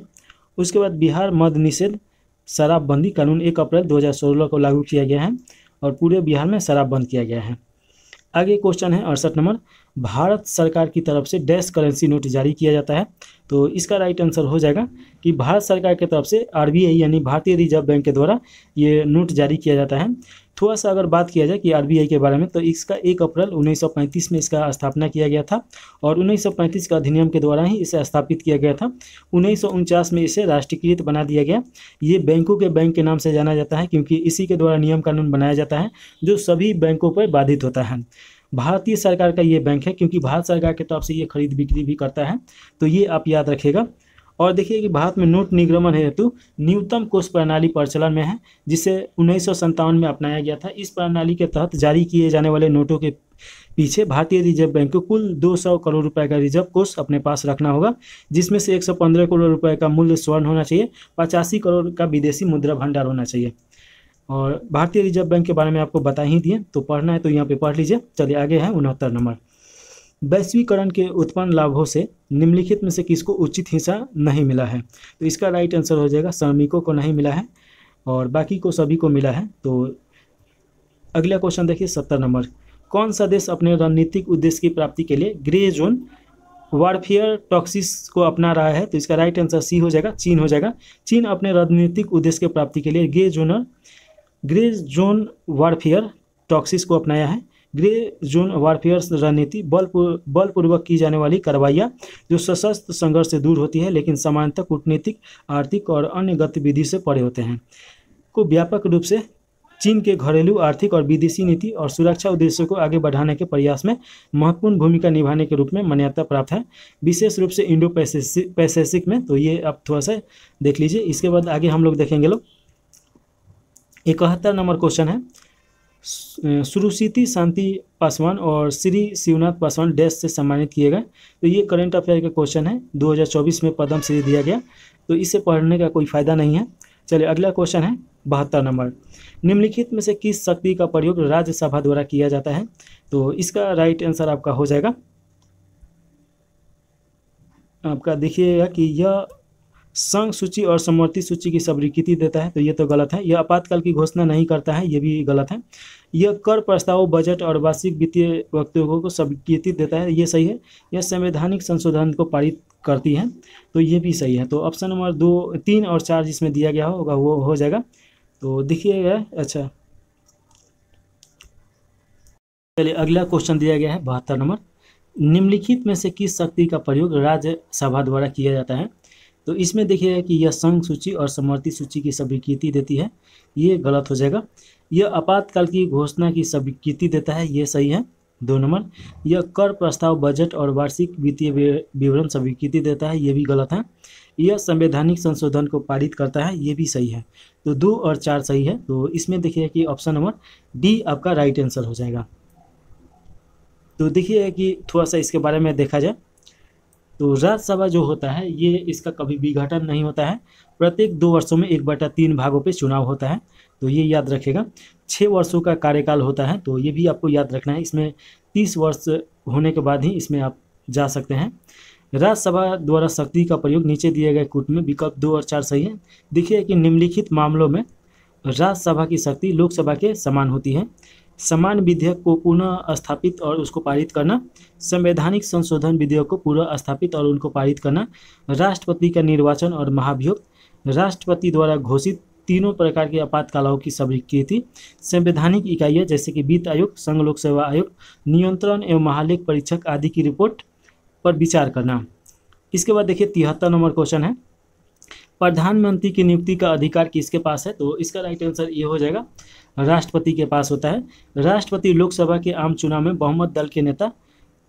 उसके बाद बिहार मद्य निषेध शराबबंदी कानून 1 अप्रैल 2016 को लागू किया गया है और पूरे बिहार में शराब बंद किया गया है। आगे क्वेश्चन है 68 नंबर, भारत सरकार की तरफ से डैश करेंसी नोट जारी किया जाता है? तो इसका राइट आंसर हो जाएगा कि भारत सरकार की तरफ से आरबीआई यानी भारतीय रिजर्व बैंक के द्वारा ये नोट जारी किया जाता है। थोड़ा सा अगर बात किया जाए कि आरबीआई के बारे में, तो इसका 1 अप्रैल 1935 में इसका स्थापना किया गया था और 1935 का अधिनियम के द्वारा ही इसे स्थापित किया गया था। 1949 में इसे राष्ट्रीयकृत बना दिया गया। ये बैंकों के बैंक के नाम से जाना जाता है क्योंकि इसी के द्वारा नियम कानून बनाया जाता है जो सभी बैंकों पर बाधित होता है। भारतीय सरकार का ये बैंक है क्योंकि भारत सरकार की तरफ से ये खरीद बिक्री भी करता है, तो ये आप याद रखिएगा। और देखिए कि भारत में नोट निगमन हेतु न्यूनतम कोष प्रणाली प्रचलन में है जिसे 1957 में अपनाया गया था। इस प्रणाली के तहत जारी किए जाने वाले नोटों के पीछे भारतीय रिजर्व बैंक को कुल 200 करोड़ रुपए का रिजर्व कोष अपने पास रखना होगा, जिसमें से 115 करोड़ रुपए का मूल्य स्वर्ण होना चाहिए, 85 करोड़ का विदेशी मुद्रा भंडार होना चाहिए। और भारतीय रिजर्व बैंक के बारे में आपको बता ही दिए, तो पढ़ना है तो यहाँ पे पढ़ लीजिए। चलिए आगे है 69 नंबर, वैश्वीकरण के उत्पन्न लाभों से निम्नलिखित में से किसको उचित हिस्सा नहीं मिला है? तो इसका राइट आंसर हो जाएगा श्रमिकों को नहीं मिला है और बाकी को सभी को मिला है। तो अगला क्वेश्चन देखिए 70 नंबर, कौन सा देश अपने रणनीतिक उद्देश्य की प्राप्ति के लिए ग्रे जोन वारफेयर टॉक्सिस को अपना रहा है? तो इसका राइट आंसर सी हो जाएगा, चीन हो जाएगा। चीन अपने रणनीतिक उद्देश्य की प्राप्ति के लिए ग्रे जोन वारफेयर टॉक्सिस को अपनाया है। ग्रे जोन वारफेयर रणनीति बलपूर्वक की जाने वाली कार्रवाइयाँ जो सशस्त्र संघर्ष से दूर होती है लेकिन सामान्यतः कूटनीतिक, आर्थिक और अन्य गतिविधि से परे होते हैं, को व्यापक रूप से चीन के घरेलू, आर्थिक और विदेशी नीति और सुरक्षा उद्देश्यों को आगे बढ़ाने के प्रयास में महत्वपूर्ण भूमिका निभाने के रूप में मान्यता प्राप्त है, विशेष रूप से इंडो पैसिफिक में। तो ये आप थोड़ा सा देख लीजिए। इसके बाद आगे हम लोग देखेंगे लोग 71 नंबर क्वेश्चन है, सुरुचिति शांति पासवान और श्री शिवनाथ पासवान डैश से सम्मानित किए गए। तो ये करंट अफेयर का क्वेश्चन है, 2024 में पद्म श्री दिया गया, तो इसे पढ़ने का कोई फायदा नहीं है। चलिए अगला क्वेश्चन है 72 नंबर, निम्नलिखित में से किस शक्ति का प्रयोग राज्यसभा द्वारा किया जाता है? तो इसका राइट आंसर आपका हो जाएगा, आपका देखिएगा कि यह संघ सूची और समवर्ती सूची की स्वीकृति देता है, तो ये तो गलत है। यह आपातकाल की घोषणा नहीं करता है, ये भी गलत है। यह कर प्रस्ताव, बजट और वार्षिक वित्तीय वक्तव्यों को स्वीकृति देता है, ये सही है। यह संवैधानिक संशोधन को पारित करती है, तो ये भी सही है। तो ऑप्शन नंबर 2, 3 और 4 जिसमें दिया गया होगा वो हो जाएगा। तो देखिएगा, अच्छा चलिए अगला क्वेश्चन दिया गया है 72 नंबर, निम्नलिखित में से किस शक्ति का प्रयोग राज्यसभा द्वारा किया जाता है? तो इसमें देखिएगा कि यह संघ सूची और समवर्ती सूची की स्वीकृति देती है, ये गलत हो जाएगा। यह आपातकाल की घोषणा की स्वीकृति देता है, ये सही है 2 नंबर। यह कर प्रस्ताव, बजट और वार्षिक वित्तीय विवरण स्वीकृति देता है, ये भी गलत है। यह संवैधानिक संशोधन को पारित करता है, ये भी सही है। तो 2 और 4 सही है। तो इसमें देखिए कि ऑप्शन नंबर डी आपका राइट आंसर हो जाएगा। तो देखिए कि थोड़ा सा इसके बारे में देखा जाए तो राज्यसभा जो होता है ये इसका कभी विघटन नहीं होता है, प्रत्येक 2 वर्षों में 1/3 भागों पे चुनाव होता है, तो ये याद रखेगा। 6 वर्षों का कार्यकाल होता है, तो ये भी आपको याद रखना है। इसमें 30 वर्ष होने के बाद ही इसमें आप जा सकते हैं। राज्यसभा द्वारा शक्ति का प्रयोग नीचे दिए गए कूट में विकल्प 2 और 4 सही है। देखिए कि निम्नलिखित मामलों में राज्यसभा की शक्ति लोकसभा के समान होती है। समान विधेयक को पुनः स्थापित और उसको पारित करना, संवैधानिक संशोधन विधेयक को पुनः स्थापित और उनको पारित करना, राष्ट्रपति का निर्वाचन और महाभियोग, राष्ट्रपति द्वारा घोषित तीनों प्रकार के आपातकालों की स्वीकृति, संवैधानिक इकाइयाँ जैसे कि वित्त आयोग, संघ लोक सेवा आयोग, नियंत्रण एवं महालेख परीक्षक आदि की रिपोर्ट पर विचार करना। इसके बाद देखिए 73 नंबर क्वेश्चन है, प्रधानमंत्री की नियुक्ति का अधिकार किसके पास है? तो इसका राइट आंसर ये हो जाएगा, राष्ट्रपति के पास होता है। राष्ट्रपति लोकसभा के आम चुनाव में बहुमत दल के नेता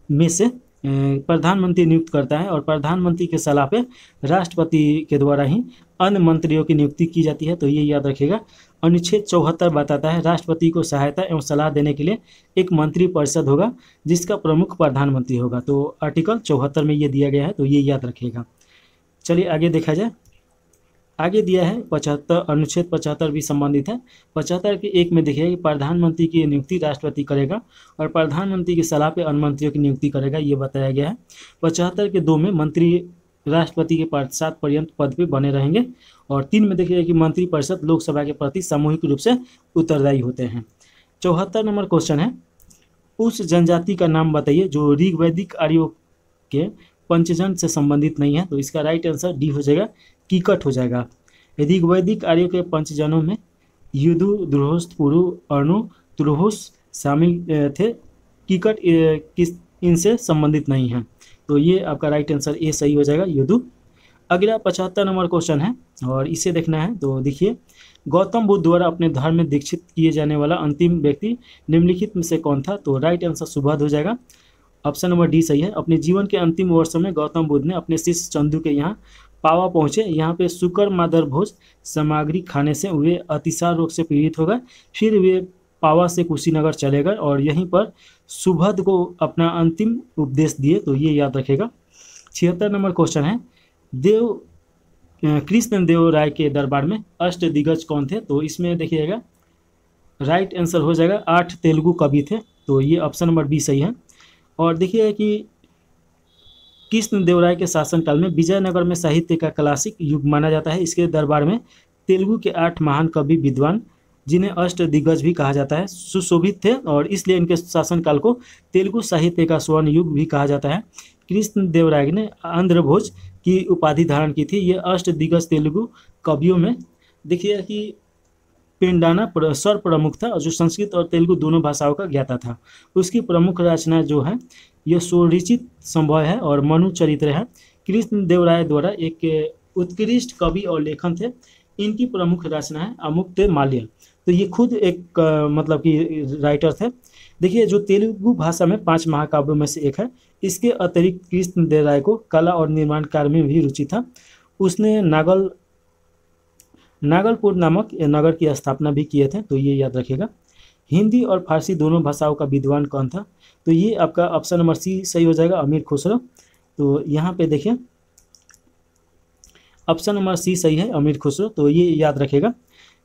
में से प्रधानमंत्री नियुक्त करता है और प्रधानमंत्री के सलाह पे राष्ट्रपति के द्वारा ही अन्य मंत्रियों की नियुक्ति की जाती है, तो ये याद रखिएगा। अनुच्छेद 74 बताता है राष्ट्रपति को सहायता एवं सलाह देने के लिए एक मंत्री परिषद होगा जिसका प्रमुख प्रधानमंत्री होगा, तो आर्टिकल 74 में ये दिया गया है, तो ये याद रखिएगा। चलिए आगे देखा जाए, आगे दिया है 75, अनुच्छेद 75 भी संबंधित है। 75 के 1 में देखिए कि प्रधानमंत्री की नियुक्ति राष्ट्रपति करेगा और प्रधानमंत्री की सलाह पे अन्य मंत्रियों की नियुक्ति करेगा, ये बताया गया है। 75 के 2 में मंत्री राष्ट्रपति के पश्चात पर्यंत पद पे बने रहेंगे और 3 में देखिए कि मंत्री परिषद लोकसभा के प्रति सामूहिक रूप से उत्तरदायी होते हैं। 74 नंबर क्वेश्चन है, उस जनजाति का नाम बताइए जो ऋग्वैदिक आर्यों के पंचजन से संबंधित नहीं है, तो इसका राइट आंसर डी हो जाएगा, कीकट हो जाएगा। ऋग्वैदिक आर्यों के पंचजनों में युदु, द्रुहोस, पुरु, अणु, तुरहुस शामिल थे। कीकट इनसे संबंधित नहीं है, तो ये आपका राइट आंसर ए सही हो जाएगा, युदु। अगला 75 नंबर क्वेश्चन है और इसे देखना है। तो देखिए, गौतम बुद्ध द्वारा अपने धर्म में दीक्षित किए जाने वाला अंतिम व्यक्ति निम्नलिखित में से कौन था? तो राइट आंसर सुबोध हो जाएगा, ऑप्शन नंबर डी सही है। अपने जीवन के अंतिम वर्षों में गौतम बुद्ध ने अपने शिष्य चंदू के यहाँ पावा पहुँचे। यहाँ पे शुक्र मादर भोज सामग्री खाने से वे अतिसार रोग से पीड़ित हो गए। फिर वे पावा से कुशीनगर चले गए और यहीं पर सुबोध को अपना अंतिम उपदेश दिए, तो ये याद रखेगा। 76 नंबर क्वेश्चन है, कृष्ण देव राय के दरबार में अष्टदिग्गज कौन थे? तो इसमें देखिएगा राइट आंसर हो जाएगा 8 तेलुगु कवि थे, तो ये ऑप्शन नंबर बी सही है। और देखिए कि कृष्ण देव राय के शासनकाल में विजयनगर में साहित्य का क्लासिक युग माना जाता है। इसके दरबार में तेलुगु के 8 महान कवि विद्वान, जिन्हें अष्टदिग्गज भी कहा जाता है, सुशोभित थे और इसलिए इनके शासनकाल को तेलुगु साहित्य का स्वर्ण युग भी कहा जाता है। कृष्ण देव राय ने आंध्र भोज की उपाधि धारण की थी। ये अष्टदिग्गज तेलुगु कवियों में देखिए कि पिंडाना स्वर प्रमुख था, जो संस्कृत और तेलुगु दोनों भाषाओं का ज्ञाता था। उसकी प्रमुख रचना जो है यह स्वरचित संभव है और मनु चरित्र है। कृष्ण देव राय द्वारा एक उत्कृष्ट कवि और लेखन थे। इनकी प्रमुख रचना है अमुक्त माल्य, तो ये खुद एक मतलब कि राइटर थे। देखिए, जो तेलुगु भाषा में 5 महाकाव्यों में से एक है। इसके अतिरिक्त कृष्ण देव राय को कला और निर्माण कार्य में भी रुचि था। उसने नागलपुर नामक नगर की स्थापना भी किए थे, तो ये याद रखिएगा। हिंदी और फारसी दोनों भाषाओं का विद्वान कौन था? तो ये आपका ऑप्शन नंबर सी सही हो जाएगा, अमीर खुसरो। तो यहाँ पे देखिए ऑप्शन नंबर सी सही है, अमीर खुसरो। तो ये याद रखेगा।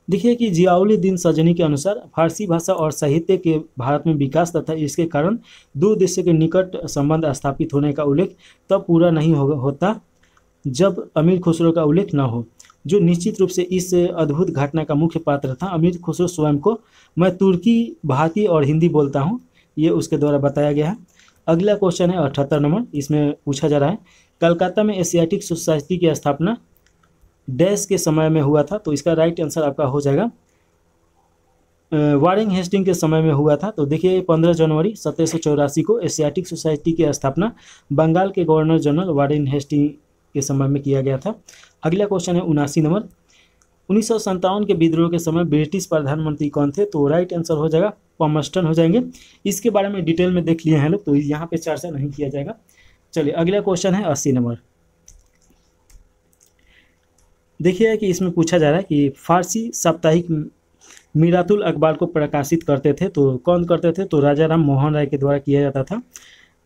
देखिए कि जियाउल-ए-दिन सजनी के अनुसार फारसी भाषा और साहित्य के भारत में विकास तथा इसके कारण दो देशों के निकट संबंध स्थापित होने का उल्लेख तब पूरा नहीं होता जब अमीर खुसरो का उल्लेख न हो, जो निश्चित रूप से इस अद्भुत घटना का मुख्य पात्र था। अमीर खुसरो स्वयं को मैं तुर्की, भारतीय और हिंदी बोलता हूँ, ये उसके द्वारा बताया गया है। अगला क्वेश्चन है 78 नंबर, इसमें पूछा जा रहा है कलकत्ता में एशियाटिक सोसाइटी की स्थापना डैश के समय में हुआ था। तो इसका राइट आंसर आपका हो जाएगा वारेन हेस्टिंग के समय में हुआ था। तो देखिए 15 जनवरी 1784 को एशियाटिक सोसाइटी की स्थापना बंगाल के गवर्नर जनरल वारेन हेस्टिंग के समय में किया गया था। अगला क्वेश्चन है 79 नंबर, 1957 के विद्रोह के समय ब्रिटिश प्रधानमंत्री कौन थे? तो राइट आंसर हो जाएगा पॉमस्टन हो जाएंगे। इसके बारे में डिटेल में देख लिए हैं लोग, तो यहाँ पे चर्चा नहीं किया जाएगा। चलिए अगला क्वेश्चन है 80 नंबर। देखिए कि इसमें पूछा जा रहा है कि फारसी साप्ताहिक मीरातुल अखबार को प्रकाशित करते थे, तो कौन करते थे? तो राजा राम मोहन राय के द्वारा किया जाता था।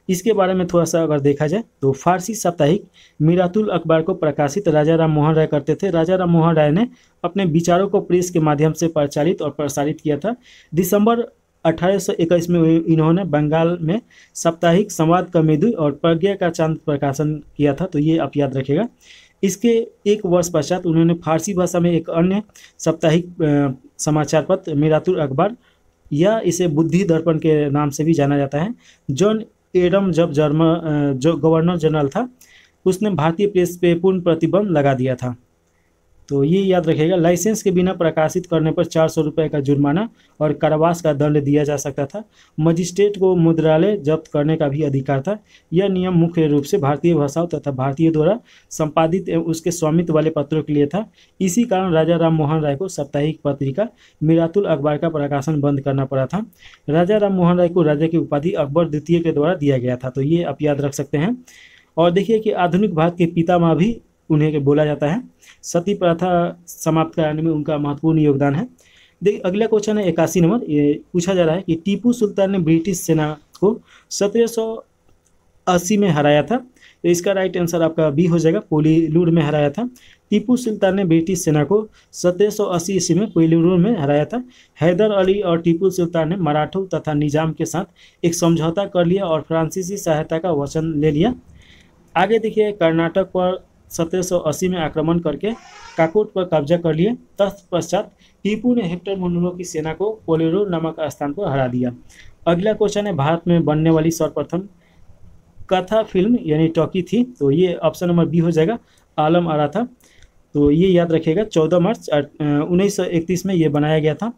इसके बारे में थोड़ा सा अगर देखा जाए तो फारसी साप्ताहिक मीरातुल अखबार को प्रकाशित राजा राम मोहन राय करते थे। राजा राम मोहन राय ने अपने विचारों को प्रेस के माध्यम से प्रचारित और प्रसारित किया था। दिसंबर 1821 में इन्होंने बंगाल में साप्ताहिक संवाद कमेदी और प्रज्ञा का चांद प्रकाशन किया था, तो ये आप याद रखिएगा। इसके एक वर्ष पश्चात उन्होंने फारसी भाषा में एक अन्य साप्ताहिक समाचार पत्र मीरातुल अखबार, या इसे बुद्धि दर्पण के नाम से भी जाना जाता है, जॉन एडम जब जो गवर्नर जनरल था, उसने भारतीय प्रेस पे पूर्ण प्रतिबंध लगा दिया था। तो ये याद रखिएगा। लाइसेंस के बिना प्रकाशित करने पर 400 रुपये का जुर्माना और कारावास का दंड दिया जा सकता था। मजिस्ट्रेट को मुद्रालय जब्त करने का भी अधिकार था। यह नियम मुख्य रूप से भारतीय भाषाओं तथा भारतीय द्वारा संपादित एवं उसके स्वामित्व वाले पत्रों के लिए था। इसी कारण राजा राम मोहन राय को साप्ताहिक पत्रिका मीरातुल अखबार का प्रकाशन बंद करना पड़ा था। राजा राम मोहन राय को राजा की उपाधि अकबर द्वितीय के द्वारा दिया गया था, तो ये आप याद रख सकते हैं। और देखिए कि आधुनिक भारत के पितामह भी उन्हें बोला जाता है। सती प्रथा समाप्त कराने में उनका महत्वपूर्ण योगदान है। देखिए अगला क्वेश्चन है 81 नंबर। ये पूछा जा रहा है कि टीपू सुल्तान ने ब्रिटिश सेना को 1780 में हराया था, तो इसका राइट आंसर आपका बी हो जाएगा, पोलीलूर में हराया था। टीपू सुल्तान ने ब्रिटिश सेना को 1780 ईस्वी में पोलीलूर में हराया था। हैदर अली और टीपू सुल्तान ने मराठों तथा निजाम के साथ एक समझौता कर लिया और फ्रांसीसी सहायता का वचन ले लिया। आगे देखिए कर्नाटक पर 1780 में आक्रमण करके काकोट पर कब्जा कर लिए। तत्पश्चात टीपू ने हेक्टर मंडलों की सेना को पोलेरो नामक स्थान पर हरा दिया। अगला क्वेश्चन है भारत में बनने वाली सर्वप्रथम कथा फिल्म यानी टॉकी थी, तो ये ऑप्शन नंबर बी हो जाएगा, आलम आरा था। तो ये याद रखिएगा 14 मार्च 1931 में ये बनाया गया था,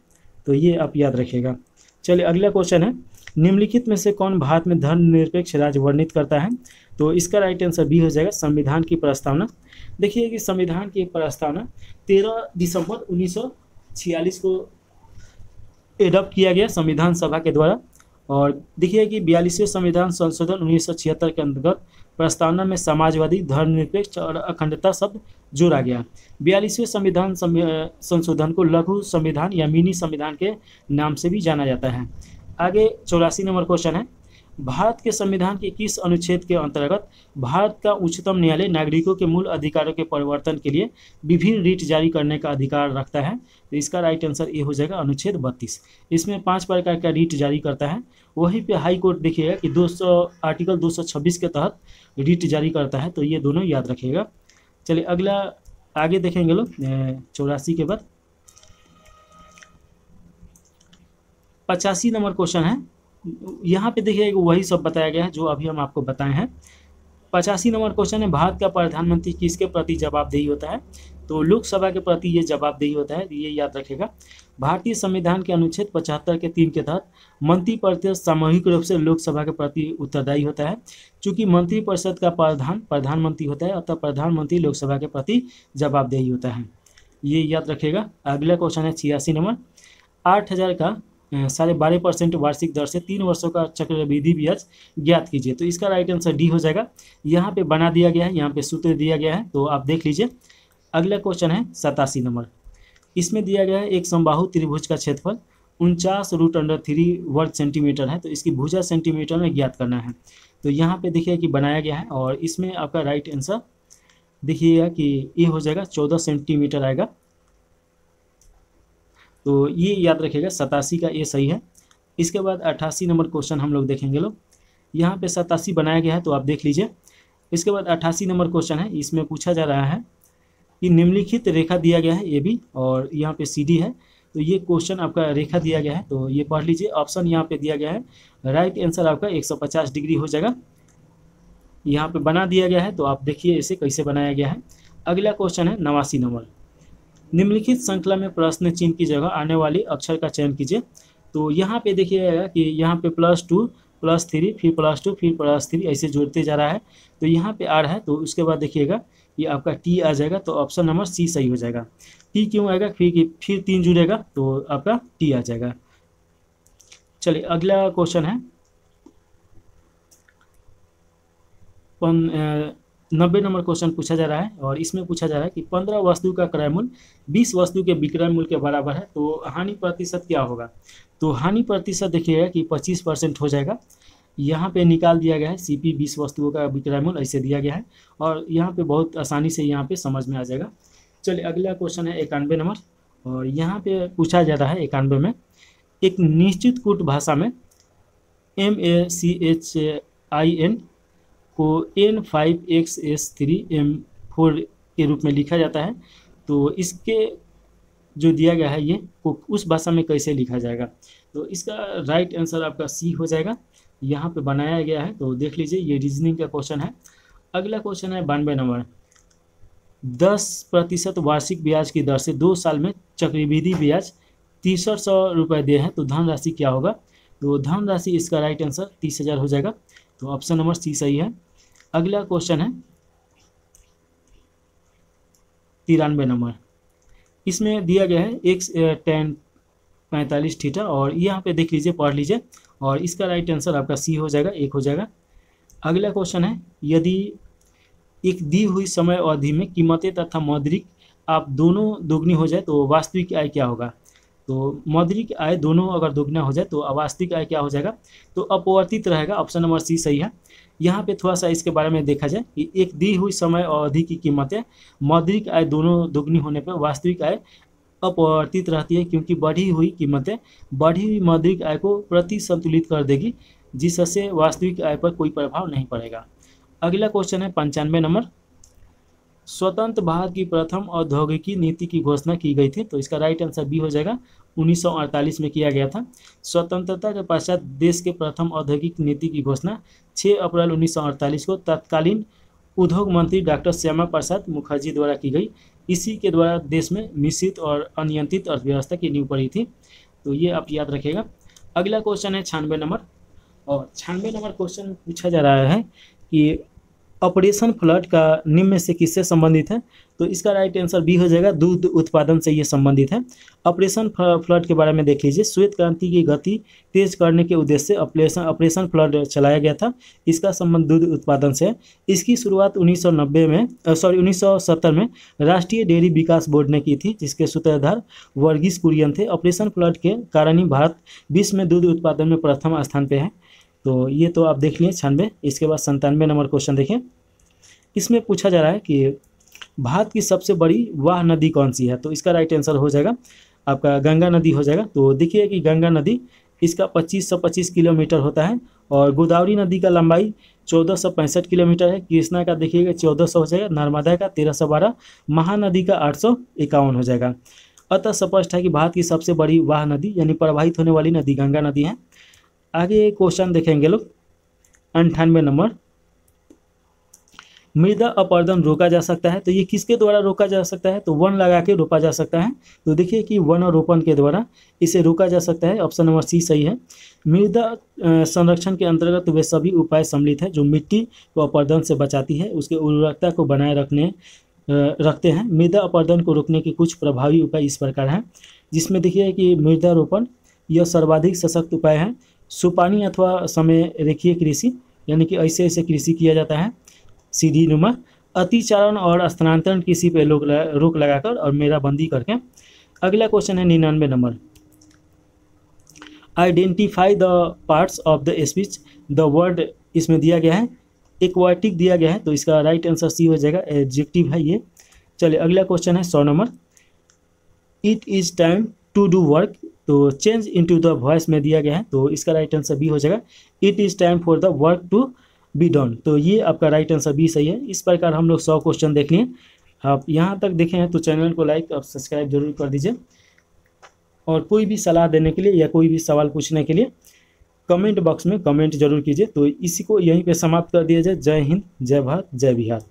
तो ये आप याद रखिएगा। चलिए अगला क्वेश्चन है निम्नलिखित में से कौन भारत में धर्मनिरपेक्ष राज्य वर्णित करता है? तो इसका राइट आंसर बी हो जाएगा, संविधान की प्रस्तावना। देखिए कि संविधान की प्रस्तावना 13 दिसंबर 1946 को एडॉप्ट किया गया संविधान सभा के द्वारा। और देखिए कि 42वें संविधान संशोधन 1976 के अंतर्गत प्रस्तावना में समाजवादी, धर्मनिरपेक्ष और अखंडता शब्द जोड़ा गया। 42वें संविधान संशोधन को लघु संविधान या मिनी संविधान के नाम से भी जाना जाता है। आगे 84 नंबर क्वेश्चन है भारत के संविधान के किस अनुच्छेद के अंतर्गत भारत का उच्चतम न्यायालय नागरिकों के मूल अधिकारों के परिवर्तन के लिए विभिन्न रीट जारी करने का अधिकार रखता है? तो इसका राइट आंसर ये हो जाएगा अनुच्छेद 32। इसमें 5 प्रकार का रीट जारी करता है। वहीं पे हाई कोर्ट देखिएगा कि आर्टिकल 226 के तहत रीट जारी करता है, तो ये दोनों याद रखिएगा। चलिए अगला आगे देखेंगे लोग 84 के बाद 85 नंबर क्वेश्चन है। यहाँ पे देखिए वही सब बताया गया है जो अभी हम आपको बताए हैं। 85 नंबर क्वेश्चन है भारत का प्रधानमंत्री किसके प्रति जवाबदेही होता है? तो लोकसभा के प्रति ये जवाबदेही होता है, ये याद रखेगा। भारतीय संविधान के अनुच्छेद 75 के 3 के तहत मंत्रिपरिषद सामूहिक रूप से लोकसभा के प्रति उत्तरदायी होता है। चूंकि मंत्रिपरिषद का प्रधानमंत्री होता है, अतः प्रधानमंत्री लोकसभा के प्रति जवाबदेही होता है, ये याद रखेगा। अगला क्वेश्चन है 86 नंबर 8000 का 12.5% वार्षिक दर से 3 वर्षों का चक्रवृद्धि ब्याज ज्ञात कीजिए। तो इसका राइट आंसर डी हो जाएगा। यहाँ पे बना दिया गया है, यहाँ पे सूत्र दिया गया है, तो आप देख लीजिए। अगला क्वेश्चन है 87 नंबर इसमें दिया गया है एक समबाहु त्रिभुज का क्षेत्रफल 49√3 वर्ग सेंटीमीटर है, तो इसकी भुजा सेंटीमीटर में ज्ञात करना है। तो यहाँ पे देखिए कि बनाया गया है और इसमें आपका राइट आंसर देखिएगा कि ये हो जाएगा 14 सेंटीमीटर आएगा। तो ये याद रखिएगा 87 का ये सही है। इसके बाद 88 नंबर क्वेश्चन हम लोग देखेंगे लोग। यहाँ पे 87 बनाया गया है तो आप देख लीजिए। इसके बाद 88 नंबर क्वेश्चन है, इसमें पूछा जा रहा है कि निम्नलिखित रेखा दिया गया है ए बी और यहाँ पे सी डी है। तो ये क्वेश्चन आपका रेखा दिया गया है, तो ये पढ़ लीजिए। ऑप्शन यहाँ पे दिया गया है, राइट आंसर आपका 150 डिग्री हो जाएगा। यहाँ पे बना दिया गया है, तो आप देखिए इसे कैसे बनाया गया है। अगला क्वेश्चन है 89 नंबर। निम्नलिखित श्रृंखला में प्रश्न चिन्ह की जगह आने वाली अक्षर का चयन कीजिए। तो यहाँ पे देखिएगा कि यहाँ पे +2 +3 फिर +2 फिर +3 ऐसे जोड़ते जा रहा है। तो यहाँ पे आ रहा है, तो उसके बाद देखिएगा ये आपका टी आ जाएगा। तो ऑप्शन नंबर सी सही हो जाएगा। टी क्यों आएगा? फिर 3 जुड़ेगा तो आपका टी आ जाएगा। चलिए अगला क्वेश्चन है 90 नंबर क्वेश्चन पूछा जा रहा है और इसमें पूछा जा रहा है कि 15 वस्तु का क्रय मूल्य 20 वस्तु के विक्रय मूल्य के बराबर है, तो हानि प्रतिशत क्या होगा? तो हानि प्रतिशत देखिएगा कि 25% हो जाएगा। यहाँ पे निकाल दिया गया है सीपी 20 वस्तुओं का विक्रय मूल्य ऐसे दिया गया है और यहाँ पे बहुत आसानी से यहाँ पे समझ में आ जाएगा। चलिए अगला क्वेश्चन है 91 नंबर और यहाँ पे पूछा जा रहा है 91 में, एक निश्चित कूट भाषा में MACHIN को N5XS3M4 के रूप में लिखा जाता है। तो इसके जो दिया गया है ये को उस भाषा में कैसे लिखा जाएगा? तो इसका राइट आंसर आपका सी हो जाएगा। यहाँ पे बनाया गया है, तो देख लीजिए ये रीजनिंग का क्वेश्चन है। अगला क्वेश्चन है 92 नंबर। 10% वार्षिक ब्याज की दर से 2 साल में चक्रवृद्धि ब्याज 6300 रुपये दे है, तो धनराशि क्या होगा? तो धनराशि इसका राइट आंसर 30,000 हो जाएगा। तो ऑप्शन नंबर सी सही है। अगला क्वेश्चन है 93 नंबर। इसमें दिया गया है x tan 45 थीटा और यहाँ पे देख लीजिए, पढ़ लीजिए और इसका राइट आंसर आपका सी हो जाएगा, 1 हो जाएगा। अगला क्वेश्चन है, यदि एक दी हुई समय अवधि में कीमतें तथा मौद्रिक आप दोनों दोगुनी हो जाए तो वास्तविक आय क्या होगा? तो मौद्रिक आय दोनों अगर दोगुना हो जाए तो वास्तविक आय क्या हो जाएगा? तो अपवर्तित रहेगा। ऑप्शन नंबर सी सही है। यहाँ पे थोड़ा सा इसके बारे में देखा जाए कि एक दी हुई समय अवधि की कीमतें मौद्रिक आय दोनों दोगुनी होने पर वास्तविक आय अपवर्तित रहती है, क्योंकि बढ़ी हुई कीमतें बढ़ी हुई मौद्रिक आय को प्रति संतुलित कर देगी, जिससे वास्तविक आय पर कोई प्रभाव नहीं पड़ेगा। अगला क्वेश्चन है 95 नंबर। स्वतंत्र भारत की प्रथम औद्योगिकी नीति की घोषणा की गई थी, तो इसका राइट आंसर बी हो जाएगा। 1948 में किया गया था। स्वतंत्रता के पश्चात देश के प्रथम औद्योगिक नीति की घोषणा 6 अप्रैल 1948 को तत्कालीन उद्योग मंत्री डॉक्टर श्यामा प्रसाद मुखर्जी द्वारा की गई। इसी के द्वारा देश में मिश्रित और अनियंत्रित अर्थव्यवस्था की नींव पड़ी थी। तो ये आप याद रखिएगा। अगला क्वेश्चन है 96 नंबर और 96 नंबर क्वेश्चन पूछा जा रहा है कि ऑपरेशन फ्लड का निम्न में से किससे संबंधित है? तो इसका राइट आंसर बी हो जाएगा, दूध उत्पादन से ये संबंधित है। ऑपरेशन फ्लड के बारे में देख लीजिए। श्वेत क्रांति की गति तेज करने के उद्देश्य से ऑपरेशन फ्लड चलाया गया था। इसका संबंध दूध उत्पादन से है। इसकी शुरुआत 1970 में राष्ट्रीय डेयरी विकास बोर्ड ने की थी, जिसके सूत्रधार वर्गीस कुरियन थे। ऑपरेशन फ्लड के कारण ही भारत विश्व में दूध उत्पादन में प्रथम स्थान पे है। तो ये तो आप देख लिए 96। इसके बाद 97 नंबर क्वेश्चन देखें। इसमें पूछा जा रहा है कि भारत की सबसे बड़ी वाह नदी कौन सी है? तो इसका राइट आंसर हो जाएगा आपका गंगा नदी हो जाएगा। तो देखिए कि गंगा नदी इसका 2525 किलोमीटर होता है और गोदावरी नदी का लंबाई 1465 किलोमीटर है। कृष्णा का देखिएगा 1400 हो जाएगा, नर्मदा का 1312, महानदी का 851 हो जाएगा। अतः स्पष्ट है कि भारत की सबसे बड़ी वाह नदी यानी प्रवाहित होने वाली नदी गंगा नदी है। आगे क्वेश्चन देखेंगे लोग 98 नंबर। मृदा अपरदन रोका जा सकता है, तो ये किसके द्वारा रोका जा सकता है? तो वन लगा के रोका जा सकता है। तो देखिए कि वनारोपण के द्वारा इसे रोका जा सकता है। ऑप्शन नंबर सी सही है। मृदा संरक्षण के अंतर्गत वे सभी उपाय सम्मिलित हैं जो मिट्टी को अपरदन से बचाती है, उसके उर्वरकता को बनाए रखते हैं। मृदा अपरदन को रोकने के कुछ प्रभावी उपाय इस प्रकार हैं, जिसमें देखिए कि मृदारोपण यह सर्वाधिक सशक्त उपाय है। सुपानी अथवा समय रेखीय कृषि यानी कि ऐसे ऐसे कृषि किया जाता है सीधी नुमा। अतिचारण और स्थानांतरण कृषि पे रोक लगाकर और मेराबंदी करके। अगला क्वेश्चन है 99 number. Identify the parts of the speech. The word इसमें दिया गया है, एक्वाटिक दिया गया है, तो इसका राइट आंसर सी हो जाएगा, एडजेक्टिव है ये। चलिए अगला क्वेश्चन है 100 number. It is time to do work, तो चेंज इनटू द वॉइस में दिया गया है, तो इसका राइट आंसर बी हो जाएगा। It is time for the work to be done, तो ये आपका राइट आंसर बी सही है। इस प्रकार हम लोग 100 क्वेश्चन देख लिए। आप यहाँ तक देखे हैं तो चैनल को लाइक और सब्सक्राइब जरूर कर दीजिए, और कोई भी सलाह देने के लिए या कोई भी सवाल पूछने के लिए कमेंट बॉक्स में कमेंट जरूर कीजिए। तो इसी को यहीं पे समाप्त कर दिया जाए। जय हिंद, जय भारत, जय बिहार।